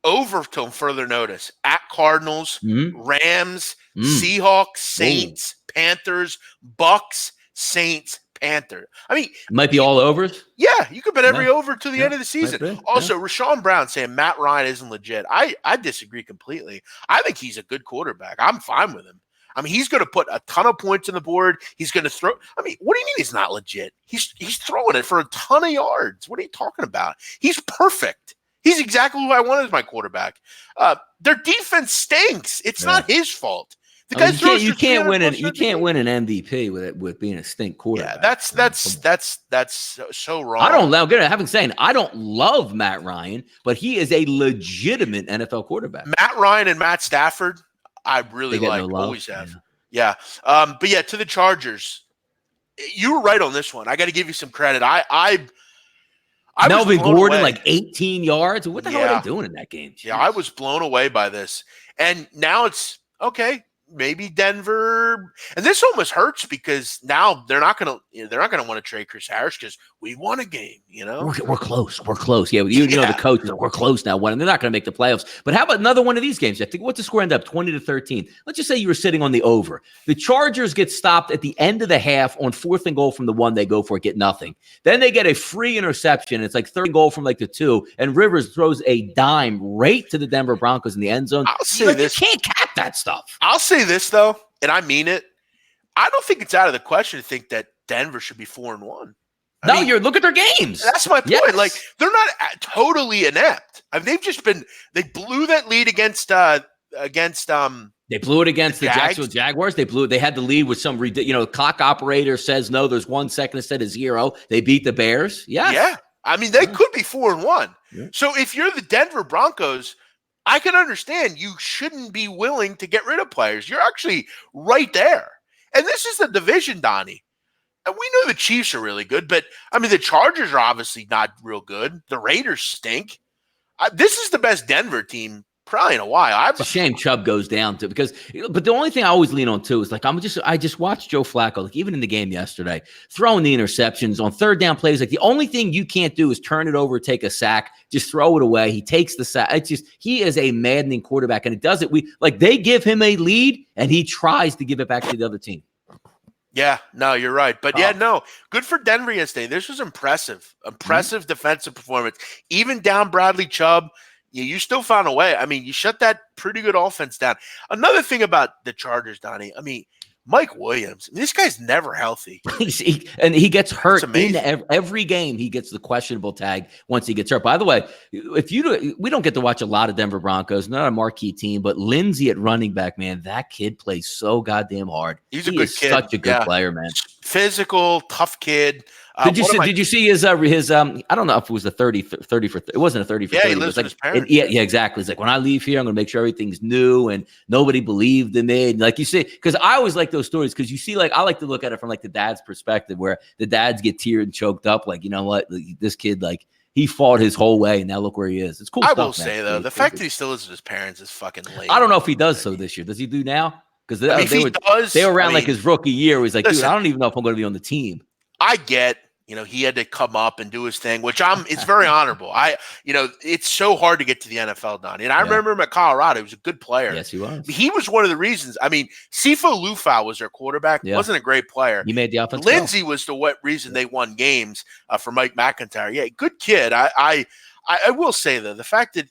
over till further notice, at Cardinals, Rams, Seahawks, Saints, Panthers, Bucks, Saints, Panther. I mean, might be all overs. Yeah, you could bet every over to the end of the season. Also, Rashawn Brown saying Matt Ryan isn't legit. I disagree completely. I think he's a good quarterback. I'm fine with him. I mean, he's going to put a ton of points on the board. He's going to throw. I mean, what do you mean he's not legit? He's throwing it for a ton of yards. What are you talking about? He's perfect. He's exactly who I want as my quarterback. Their defense stinks. It's not his fault. The guy throws. You can't win an MVP with being a stink quarterback. Yeah, that's so wrong. Having saying I don't love Matt Ryan, but he is a legitimate NFL quarterback. Matt Ryan and Matt Stafford, I really like. Always have. Yeah. But yeah, to the Chargers, you were right on this one. I got to give you some credit. Melvin Gordon, like 18 yards. What the hell are they doing in that game? Jeez. Yeah, I was blown away by this. And now it's okay. maybe Denver, and this almost hurts because now they're not gonna want to trade Chris Harris because we won a game. We're close. We're close. Yeah, you know the coach is like, we're close now. And they're not going to make the playoffs. But how about another one of these games? I think what's the score end up 20-13. Let's just say you were sitting on the over. The Chargers get stopped at the end of the half on 4th and goal from the 1. They go for it, get nothing. Then they get a free interception. It's like 3rd and goal from like the 2, and Rivers throws a dime right to the Denver Broncos in the end zone. I'll say this. You can't cap that stuff. I'll say this though, and I mean it. I don't think it's out of the question to think that Denver should be 4-1. Look at their games. That's my point. Yes. Like, they're not totally inept. I mean, they blew that lead against they blew it against the Jacksonville Jaguars. They had the lead with some clock operator says no, there's 1 second instead of 0. They beat the Bears. Yes. Yeah. I mean, they could be 4-1. Yeah. So if you're the Denver Broncos, I can understand you shouldn't be willing to get rid of players. You're actually right there. And this is the division, Donnie. And we know the Chiefs are really good, but I mean, the Chargers are obviously not real good. The Raiders stink. This is the best Denver team probably in a while. It's a shame Chubb goes down too, but the only thing I always lean on too is like I just watched Joe Flacco, like even in the game yesterday, throwing the interceptions on 3rd down plays. Like the only thing you can't do is turn it over, take a sack, just throw it away. He takes the sack. He is a maddening quarterback, and it does it. They give him a lead, and he tries to give it back to the other team. Yeah, no, you're right. But good for Denver yesterday. This was impressive. Defensive performance. Even down Bradley Chubb, you still found a way. I mean, you shut that pretty good offense down. Another thing about the Chargers, Donnie, I mean, Mike Williams, this guy's never healthy. He gets hurt in every game. He gets the questionable tag once he gets hurt. By the way, we don't get to watch a lot of Denver Broncos, not a marquee team, but Lindsey at running back, man, that kid plays so goddamn hard. He's a good kid. Such a good player, man. Physical, tough kid. Did you see his I don't know if it was a 30 for it wasn't a 30 for 30. He lives with his parents. Yeah, exactly. It's like, when I leave here, I'm going to make sure everything's new and nobody believed in me. And like you see, because I always like those stories, because you see, like, I like to look at it from like the dad's perspective, where the dads get teared and choked up. Like, you know what, this kid, like, he fought his whole way, and now look where he is. It's cool. I will say though, the fact that he still lives with his parents is fucking lame. I don't know if he does so this year. Does he do now? Because they were around like his rookie year. He's like, dude, I don't even know if I'm going to be on the team. I get. He had to come up and do his thing, which it's very honorable. It's so hard to get to the NFL, Donnie. And I remember him at Colorado. He was a good player. Yes, he was. He was one of the reasons. I mean, Sifo Lufau was their quarterback. Yeah. Wasn't a great player. He made the offense. Lindsey was the reason they won games for Mike McIntyre. Yeah, good kid. I will say, though, the fact that,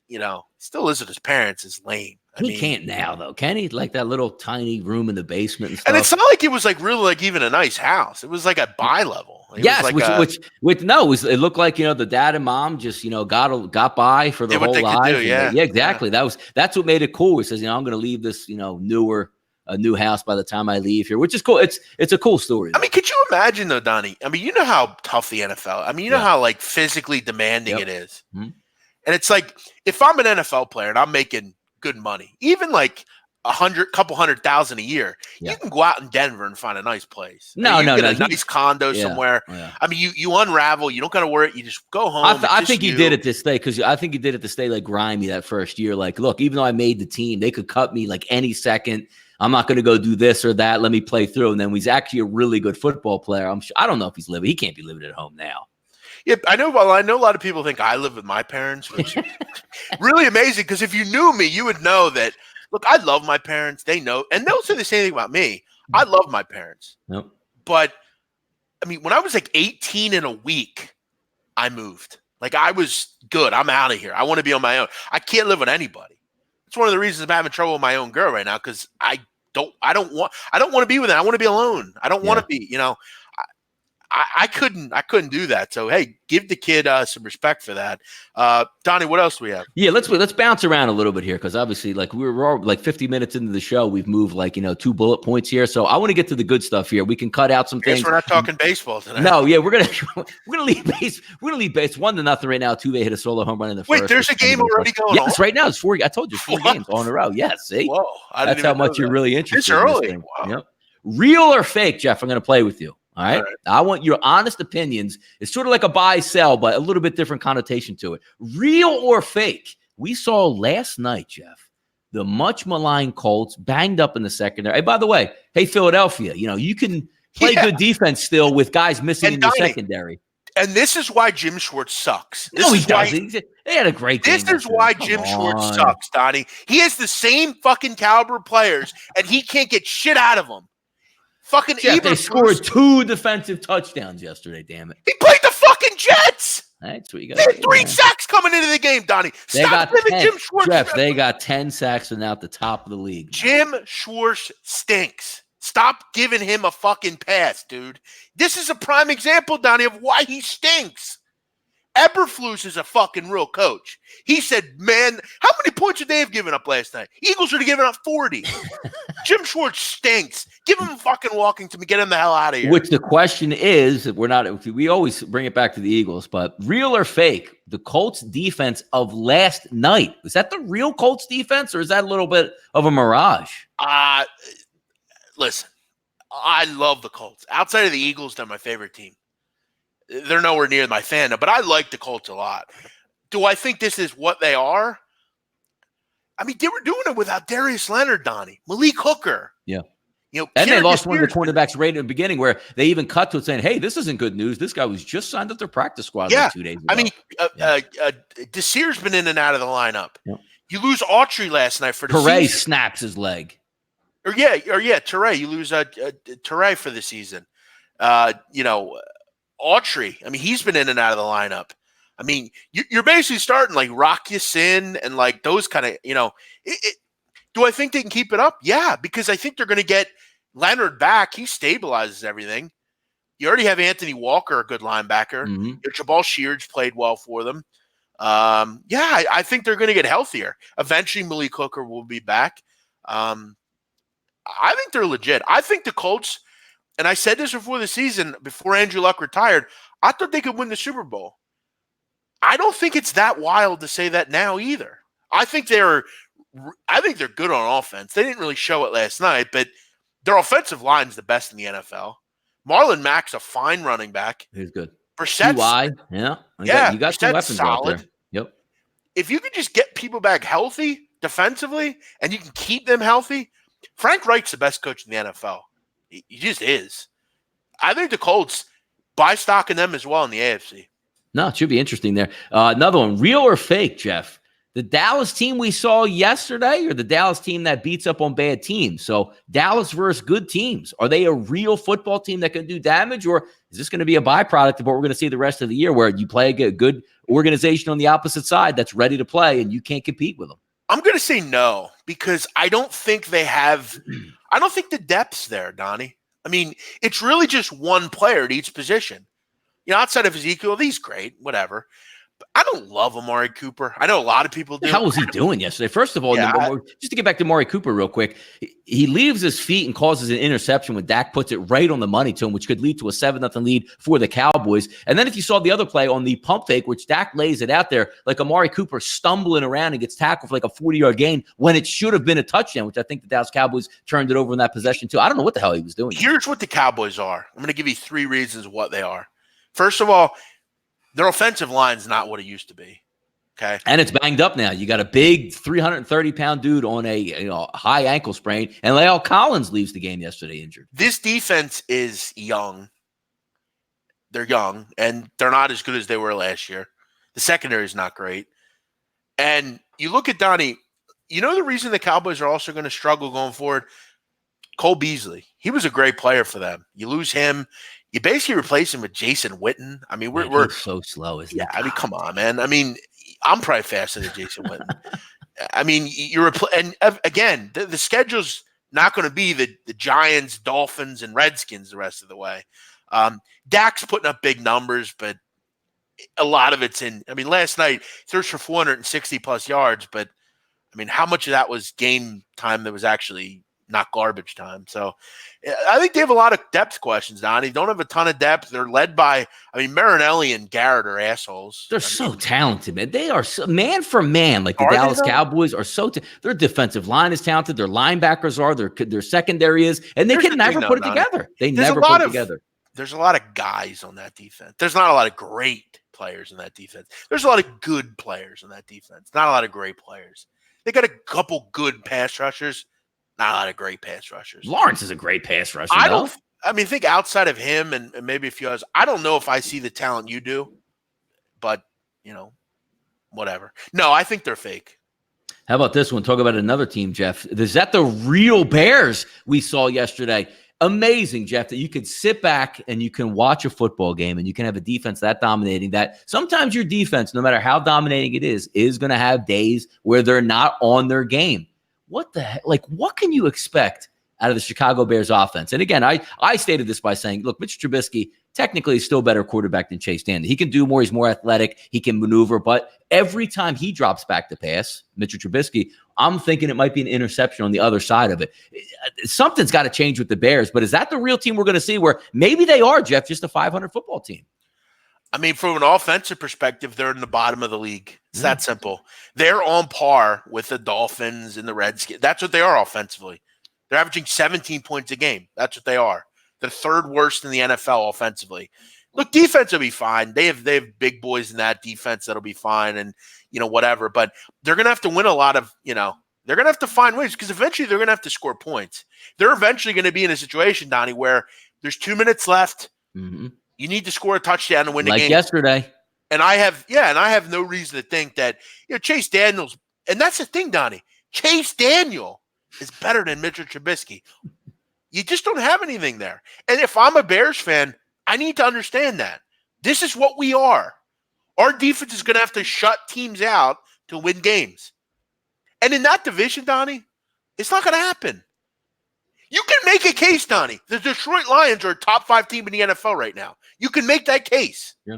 still lives with his parents is lame. He can't now, though, can he? Like that little tiny room in the basement and stuff. And it's not like it was like really like even a nice house. It was like a bi-level. Yes, it looked like, the dad and mom just, got by for the whole life. Yeah, exactly. Yeah. That's what made it cool. It says, I'm going to leave this, a new house by the time I leave here, which is cool. It's a cool story. I mean, could you imagine though, Donnie? I mean, you know how tough the NFL. I mean, you know how like physically demanding it is. Mm-hmm. And it's like, if I'm an NFL player and I'm making good money, even like couple $100,000 a year, you can go out in Denver and find a nice place. No, nice condo somewhere. Yeah. I mean, you unravel. You don't got to worry. You just go home. I think he did it to stay, because I think he did it to stay like grimy that first year. Like, look, even though I made the team, they could cut me like any second. I'm not going to go do this or that. Let me play through. And then he's actually a really good football player. I don't know if he's living. He can't be living at home now. Yeah, I know. Well, I know a lot of people think I live with my parents, which is really amazing, because if you knew me, you would know that. Look, I love my parents. They know, and they'll say the same thing about me. I love my parents. Yep. But, I mean, when I was like 18 in a week, I moved. Like, I was good. I'm out of here. I want to be on my own. I can't live with anybody. It's one of the reasons I'm having trouble with my own girl right now, because I don't want to be with her. I want to be alone. I don't want to be, I couldn't do that. So, hey, give the kid some respect for that. Donnie, what else do we have? Yeah, let's bounce around a little bit here, because obviously, like, we're all like 50 minutes into the show. We've moved like 2 bullet points here. So I want to get to the good stuff here. We can cut out some things. We're not talking baseball today. No, yeah, we're gonna leave base. We're gonna leave base 1-0 right now. Tuve hit a solo home run in the first. Wait, there's a game already going on. Yes, right now it's 4. I told you 4 games all in a row. Yes, see, whoa, that's how much you're really interested. It's early. In this thing. Wow. Yep. Real or fake, Jeff? I'm gonna play with you. All right. I want your honest opinions. It's sort of like a buy sell, but a little bit different connotation to it. Real or fake? We saw last night, Jeff, the much maligned Colts, banged up in the secondary. Hey, by the way, hey, Philadelphia, you can play good defense still with guys missing in your secondary. And this is why Jim Schwartz sucks. No, he doesn't. They had a great game. This is why Jim Schwartz sucks, Donnie. He has the same fucking caliber players, and he can't get shit out of them. Fucking Jeff, they scored 2 defensive touchdowns yesterday, damn it. He played the fucking Jets. That's what you got. They had 3 sacks coming into the game, Donnie. Stop giving Jim Schwartz. Jeff, they got 10 sacks and now at the top of the league. Jim Schwartz stinks. Stop giving him a fucking pass, dude. This is a prime example, Donnie, of why he stinks. Eberflus is a fucking real coach. He said, man, how many points would they have given up last night? Eagles would have given up 40. Jim Schwartz stinks. Give him a fucking walking to me. Get him the hell out of here. Which the question is, we always bring it back to the Eagles, but real or fake, the Colts defense of last night, is that the real Colts defense or is that a little bit of a mirage? Listen, I love the Colts. Outside of the Eagles, they're my favorite team. They're nowhere near my fandom, but I like the Colts a lot. Do I think this is what they are? I mean, they were doing it without Darius Leonard, Donnie, Malik Hooker. Yeah. And they lost one of the cornerbacks right in the beginning where they even cut to it saying, hey, this isn't good news. This guy was just signed up their practice squad like 2 days ago. I mean, Desir's been in and out of the lineup. Yeah. You lose Autry last night for the Perret season. snaps his leg. Teray. You lose Teray for the season. Autry. I mean, he's been in and out of the lineup. I mean, you're basically starting like Rock Ya-Sin and like those kind of, do I think they can keep it up? Yeah, because I think they're going to get Leonard back. He stabilizes everything. You already have Anthony Walker, a good linebacker. Mm-hmm. Your Jabal Shears played well for them. I think they're going to get healthier. Eventually, Malik Hooker will be back. I think they're legit. I think the Colts, and I said this before the season, before Andrew Luck retired, I thought they could win the Super Bowl. I don't think it's that wild to say that now either. I think they're good on offense. They didn't really show it last night, but their offensive line is the best in the NFL. Marlon Mack's a fine running back. He's good. Brissett's, you got some weapons solid. out there. Yep. If you could just get people back healthy defensively and you can keep them healthy, Frank Reich's the best coach in the NFL. He just is. I think the Colts buy stock in them as well in the AFC. No, it should be interesting there. Another one, real or fake, Jeff? The Dallas team we saw yesterday or the Dallas team that beats up on bad teams? So Dallas versus good teams. Are they a real football team that can do damage, or is this going to be a byproduct of what we're going to see the rest of the year where you play a good organization on the opposite side that's ready to play and you can't compete with them? I'm going to say no because I don't think they have – I don't think the depth's there, Donnie. I mean, it's really just one player at each position. Outside of Ezekiel, he's great, whatever. But I don't love Amari Cooper. I know a lot of people do. How was he doing yesterday? First of all, just to get back to Amari Cooper real quick, he leaves his feet and causes an interception when Dak puts it right on the money to him, which could lead to a 7-0 lead for the Cowboys. And then if you saw the other play on the pump fake, which Dak lays it out there, like Amari Cooper stumbling around and gets tackled for like a 40-yard gain when it should have been a touchdown, which I think the Dallas Cowboys turned it over in that possession too. I don't know what the hell he was doing. Here's what the Cowboys are. I'm going to give you 3 reasons what they are. First of all, their offensive line is not what it used to be. Okay. And it's banged up now. You got a big 330-pound dude on a high ankle sprain, and La'el Collins leaves the game yesterday injured. This defense is young. They're young, and they're not as good as they were last year. The secondary is not great. And you look at Donnie, the reason the Cowboys are also going to struggle going forward? Cole Beasley. He was a great player for them. You lose him. You basically replace him with Jason Witten. I mean, we're so slow, isn't it? I mean, come on, man. I mean, I'm probably faster than Jason Witten. I mean, and again, the schedule's not going to be the Giants, Dolphins, and Redskins the rest of the way. Dak's putting up big numbers, but a lot of it's in. I mean, last night threw for 460 plus yards, but I mean, how much of that was game time that was actually not garbage time? So I think they have a lot of depth questions, Donnie. They don't have a ton of depth. They're led by, Marinelli and Garrett are assholes. They're so talented, man. They are so, man for man, like the Dallas Cowboys are so their defensive line is talented. Their linebackers are, their secondary is, and they can never put it together. They never put it together. There's a lot of guys on that defense. There's not a lot of great players in that defense. There's a lot of good players in that defense. Not a lot of great players. They got a couple good pass rushers, not a lot of great pass rushers. Lawrence is a great pass rusher, though. I think outside of him and maybe a few others, I don't know if I see the talent you do, but, whatever. No, I think they're fake. How about this one? Talk about another team, Jeff. Is that the real Bears we saw yesterday? Amazing, Jeff, that you can sit back and you can watch a football game and you can have a defense that dominating that sometimes your defense, no matter how dominating it is going to have days where they're not on their game. What the heck? Like, what can you expect out of the Chicago Bears offense? And again, I stated this by saying, look, Mitch Trubisky technically is still a better quarterback than Chase Daniel. He can do more. He's more athletic. He can maneuver. But every time he drops back to pass, Mitchell Trubisky, I'm thinking it might be an interception on the other side of it. Something's got to change with the Bears. But is that the real team we're going to see where maybe they are, Jeff, just a 500 football team? I mean, from an offensive perspective, they're in the bottom of the league. It's that simple. They're on par with the Dolphins and the Redskins. That's what they are offensively. They're averaging 17 points a game. That's what they are. They're third worst in the NFL offensively. Look, defense will be fine. They have big boys in that defense that'll be fine and, whatever. But they're going to have to win a lot of, they're going to have to find ways because eventually they're going to have to score points. They're eventually going to be in a situation, Donnie, where there's 2 minutes left. Mm-hmm. You need to score a touchdown to win the game. Like yesterday. And I have no reason to think that, Chase Daniels, and that's the thing, Donnie, Chase Daniel is better than Mitchell Trubisky. You just don't have anything there. And if I'm a Bears fan, I need to understand that. This is what we are. Our defense is going to have to shut teams out to win games. And in that division, Donnie, it's not going to happen. You can make a case, Donnie. The Detroit Lions are a top 5 team in the NFL right now. You can make that case. Yeah.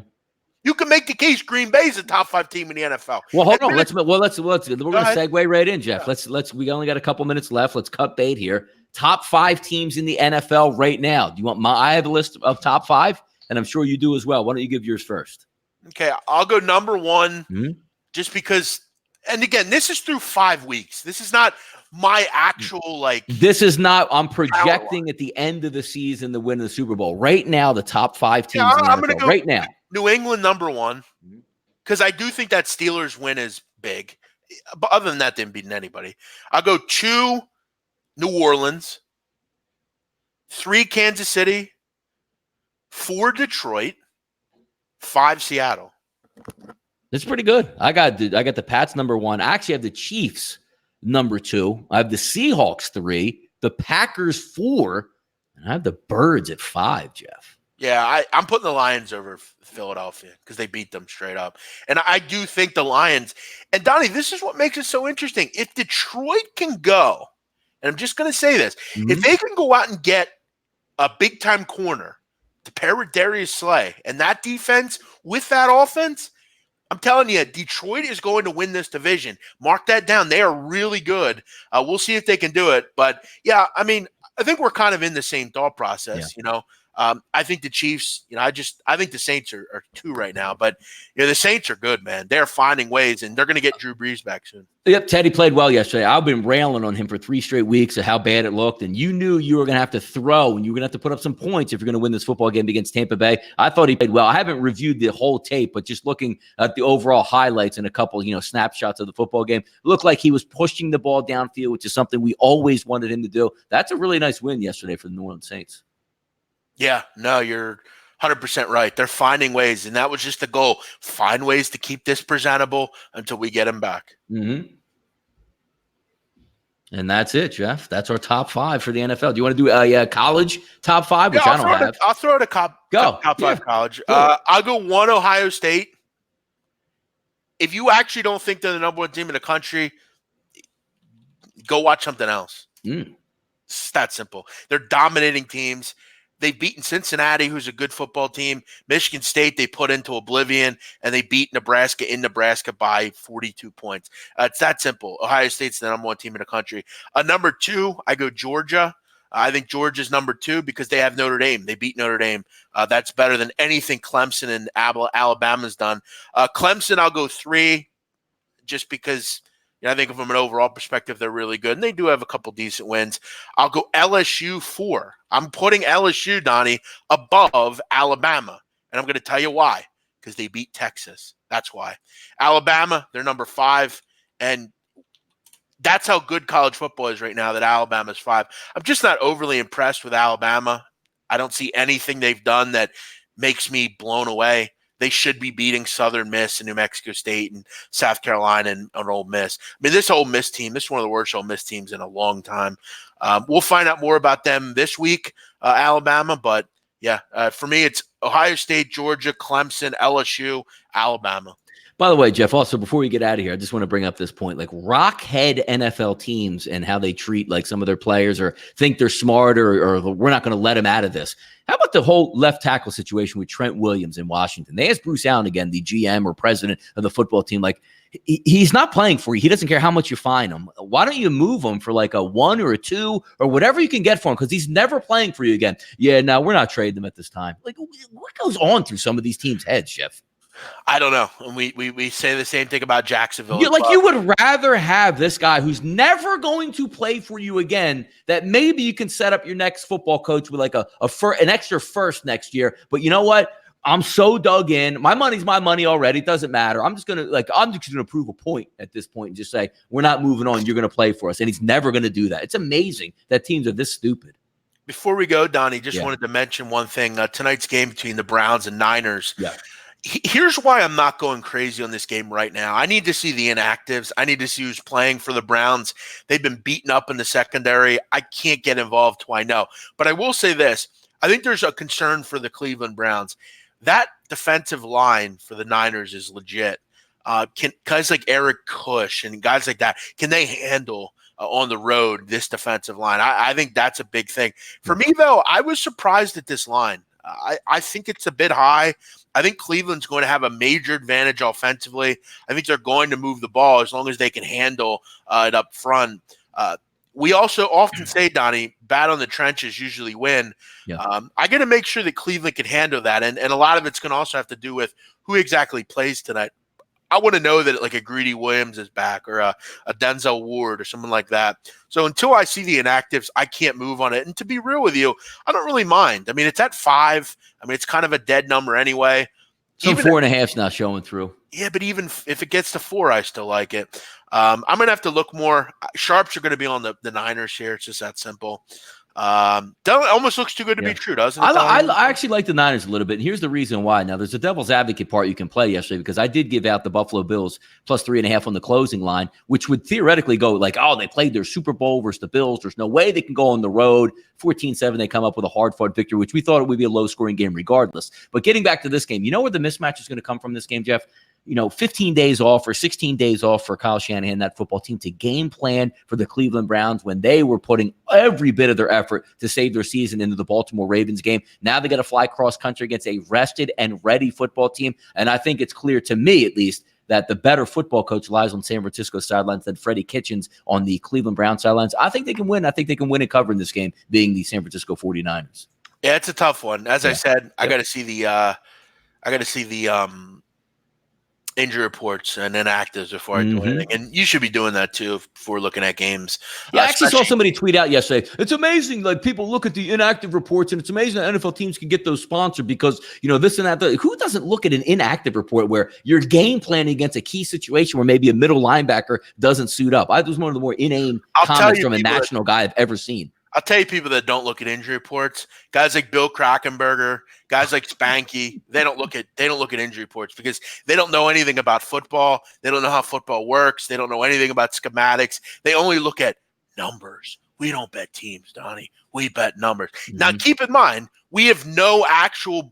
You can make the case Green Bay is a top 5 team in the NFL. Well, hold on. We're going to segue right in, Jeff. Yeah. We only got a couple minutes left. Let's cut bait here. Top 5 teams in the NFL right now. Do you want I have a list of top 5, and I'm sure you do as well. Why don't you give yours first? Okay, I'll go number 1 just because, and again, this is through 5 weeks. This is not my actual, This is not, I'm projecting at the end of the season to win the Super Bowl. Right now, the top 5 teams in the NFL. I'm going to go right now. New England, number 1, because I do think that Steelers win is big. But other than that, they haven't beaten anybody. I'll go 2, New Orleans, 3, Kansas City, 4, Detroit, 5, Seattle. That's pretty good. I got the Pats number 1. I actually have the Chiefs number 2. I have the Seahawks 3, the Packers 4, and I have the Birds at 5, Jeff. Yeah, I'm putting the Lions over Philadelphia because they beat them straight up. And I do think the Lions – and, Donnie, this is what makes it so interesting. If Detroit can go – and I'm just going to say this. If they can go out and get a big-time corner to pair with Darius Slay and that defense with that offense, I'm telling you, Detroit is going to win this division. Mark that down. They are really good. We'll see if they can do it. But, yeah, I mean, I think we're kind of in the same thought process, I think the Chiefs, I think the Saints are 2 right now. But, the Saints are good, man. They're finding ways, and they're going to get Drew Brees back soon. Yep, Teddy played well yesterday. I've been railing on him for 3 straight weeks of how bad it looked, and you knew you were going to have to throw, and you were going to have to put up some points if you're going to win this football game against Tampa Bay. I thought he played well. I haven't reviewed the whole tape, but just looking at the overall highlights and a couple, snapshots of the football game, looked like he was pushing the ball downfield, which is something we always wanted him to do. That's a really nice win yesterday for the New Orleans Saints. Yeah, no, you're 100% right. They're finding ways, and that was just the goal. Find ways to keep this presentable until we get him back. Mm-hmm. And that's it, Jeff. That's our top 5 for the NFL. Do you want to do a college top 5, which I don't have? I'll throw it a top 5 college. I'll go 1 Ohio State. If you actually don't think they're the number 1 team in the country, go watch something else. It's that simple. They're dominating teams. They've beaten Cincinnati, who's a good football team. Michigan State, they put into oblivion, and they beat Nebraska in Nebraska by 42 points. It's that simple. Ohio State's the number 1 team in the country. Number 2, I go Georgia. I think Georgia's number 2 because they have Notre Dame. They beat Notre Dame. That's better than anything Clemson and Alabama's done. Clemson, I'll go 3 just because – I think from an overall perspective, they're really good. And they do have a couple decent wins. I'll go LSU 4. I'm putting LSU, Donnie, above Alabama. And I'm going to tell you why. Because they beat Texas. That's why. Alabama, they're number 5. And that's how good college football is right now, that Alabama's 5. I'm just not overly impressed with Alabama. I don't see anything they've done that makes me blown away. They should be beating Southern Miss and New Mexico State and South Carolina and Ole Miss. I mean, this Ole Miss team, this is one of the worst Ole Miss teams in a long time. We'll find out more about them this week, Alabama. But, yeah, for me, it's Ohio State, Georgia, Clemson, LSU, Alabama. By the way, Jeff, also, before we get out of here, I just want to bring up this point, like rockhead NFL teams and how they treat like some of their players or think they're smart or we're not going to let them out of this. How about the whole left tackle situation with Trent Williams in Washington? They asked Bruce Allen again, the GM or president of the football team, like, he's not playing for you. He doesn't care how much you fine him. Why don't you move him for like a 1 or a 2 or whatever you can get for him? Because he's never playing for you again. Yeah, no, we're not trading them at this time. Like, what goes on through some of these teams' heads, Jeff? I don't know. And we say the same thing about Jacksonville. You would rather have this guy who's never going to play for you again, that maybe you can set up your next football coach with like an extra first next year. But you know what? I'm so dug in. My money's my money already. It doesn't matter. I'm just gonna prove a point at this point and just say, we're not moving on. You're gonna play for us. And he's never gonna do that. It's amazing that teams are this stupid. Before we go, Donnie, wanted to mention one thing. Tonight's game between the Browns and Niners. Yeah. Here's why I'm not going crazy on this game right now. I need to see the inactives. I need to see who's playing for the Browns. They've been beaten up in the secondary. I can't get involved till I know. But I will say this. I think there's a concern for the Cleveland Browns. That defensive line for the Niners is legit. Can guys like Eric Kush and guys like that, can they handle on the road this defensive line? I think that's a big thing. For me, though, I was surprised at this line. I think it's a bit high. I think Cleveland's going to have a major advantage offensively. I think they're going to move the ball as long as they can handle it up front. We also often say, Donnie, bad on the trenches usually win. Yeah. I got to make sure that Cleveland can handle that. And a lot of it's going to also have to do with who exactly plays tonight. I want to know that like a Greedy Williams is back or a Denzel Ward or someone like that. So until I see the inactives, I can't move on it. And to be real with you, I don't really mind. I mean, it's at 5. I mean, it's kind of a dead number anyway. Some 4.5's not showing through. Yeah, but even if it gets to 4, I still like it. I'm going to have to look more. Sharps are going to be on the Niners here. It's just that simple. Almost looks too good to be true, doesn't it? I actually like the Niners a little bit. And here's the reason why. Now, there's a devil's advocate part you can play yesterday because I did give out the Buffalo Bills plus 3.5 on the closing line, which would theoretically go like, oh, they played their Super Bowl versus the Bills. There's no way they can go on the road. 14-7, they come up with a hard-fought victory, which we thought it would be a low-scoring game regardless. But getting back to this game, you know where the mismatch is going to come from this game, Jeff? 15 days off or 16 days off for Kyle Shanahan, that football team, to game plan for the Cleveland Browns when they were putting every bit of their effort to save their season into the Baltimore Ravens game. Now they got to fly cross country against a rested and ready football team. And I think it's clear to me, at least, that the better football coach lies on San Francisco sidelines than Freddie Kitchens on the Cleveland Browns sidelines. I think they can win. I think they can win and cover in this game, being the San Francisco 49ers. Yeah, it's a tough one. As I said, I got to see the injury reports and inactives before I do anything. And you should be doing that too if we're looking at games. Yeah, I actually saw somebody tweet out yesterday. It's amazing. Like, people look at the inactive reports, and it's amazing that NFL teams can get those sponsored because, this and that. Who doesn't look at an inactive report where you're game planning against a key situation where maybe a middle linebacker doesn't suit up? That was one of the more inane comments from a national guy I've ever seen. I'll tell you people that don't look at injury reports. Guys like Bill Krakenberger, guys like Spanky, they don't look at injury reports because they don't know anything about football. They don't know how football works. They don't know anything about schematics. They only look at numbers. We don't bet teams, Donnie. We bet numbers. Now, keep in mind, we have no actual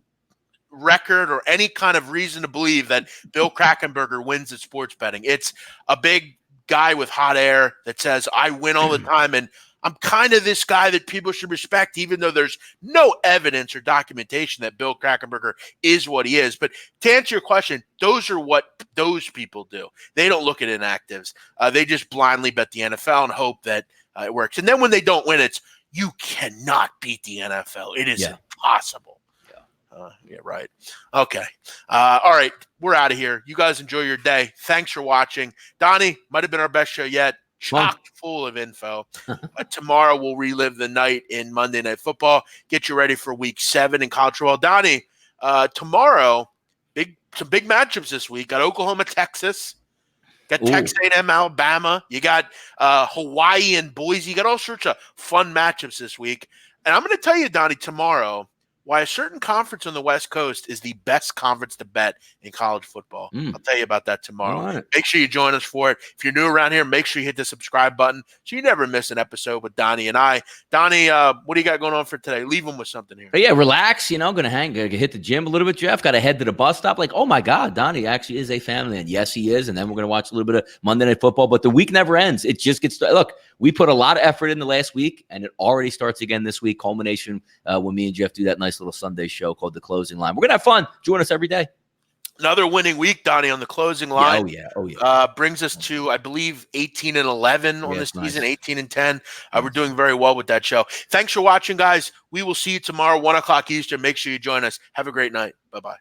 record or any kind of reason to believe that Bill Krakenberger wins at sports betting. It's a big guy with hot air that says, I win all the time, and I'm kind of this guy that people should respect, even though there's no evidence or documentation that Bill Krakenberger is what he is. But to answer your question, those are what those people do. They don't look at inactives. They just blindly bet the NFL and hope that it works. And then when they don't win, it's, you cannot beat the NFL. It is impossible. Yeah, right. Okay. All right. We're out of here. You guys enjoy your day. Thanks for watching. Donnie, might have been our best show yet. Chock full of info. Tomorrow we'll relive the night in Monday Night Football. Get you ready for Week 7 in college football. Donnie, tomorrow, some big matchups this week. Got Oklahoma, Texas. Got Texas A&M, Alabama. You got Hawaii and Boise. You got all sorts of fun matchups this week. And I'm going to tell you, Donnie, tomorrow why a certain conference on the West Coast is the best conference to bet in college football. I'll tell you about that tomorrow. Right. Make sure you join us for it. If you're new around here, make sure you hit the subscribe button so you never miss an episode with Donnie and I. Donnie, what do you got going on for today? Leave them with something here. Yeah, relax. Gonna hit the gym a little bit, Jeff. Got to head to the bus stop. Like, oh my God, Donnie actually is a family man. Yes, he is. And then we're gonna watch a little bit of Monday Night Football. But the week never ends. It just gets started. Look, we put a lot of effort in the last week, and it already starts again this week. Culmination when me and Jeff do that nice little Sunday show called The Closing Line. We're gonna have fun. Join us every day. Another winning week, Donnie, on The Closing Line. Oh yeah. Brings us to, I believe, 18-11 on the season, nice. 18-10. We're doing very well with that show. Thanks for watching, guys. We will see you tomorrow, 1 o'clock Eastern. Make sure you join us. Have a great night. Bye-bye.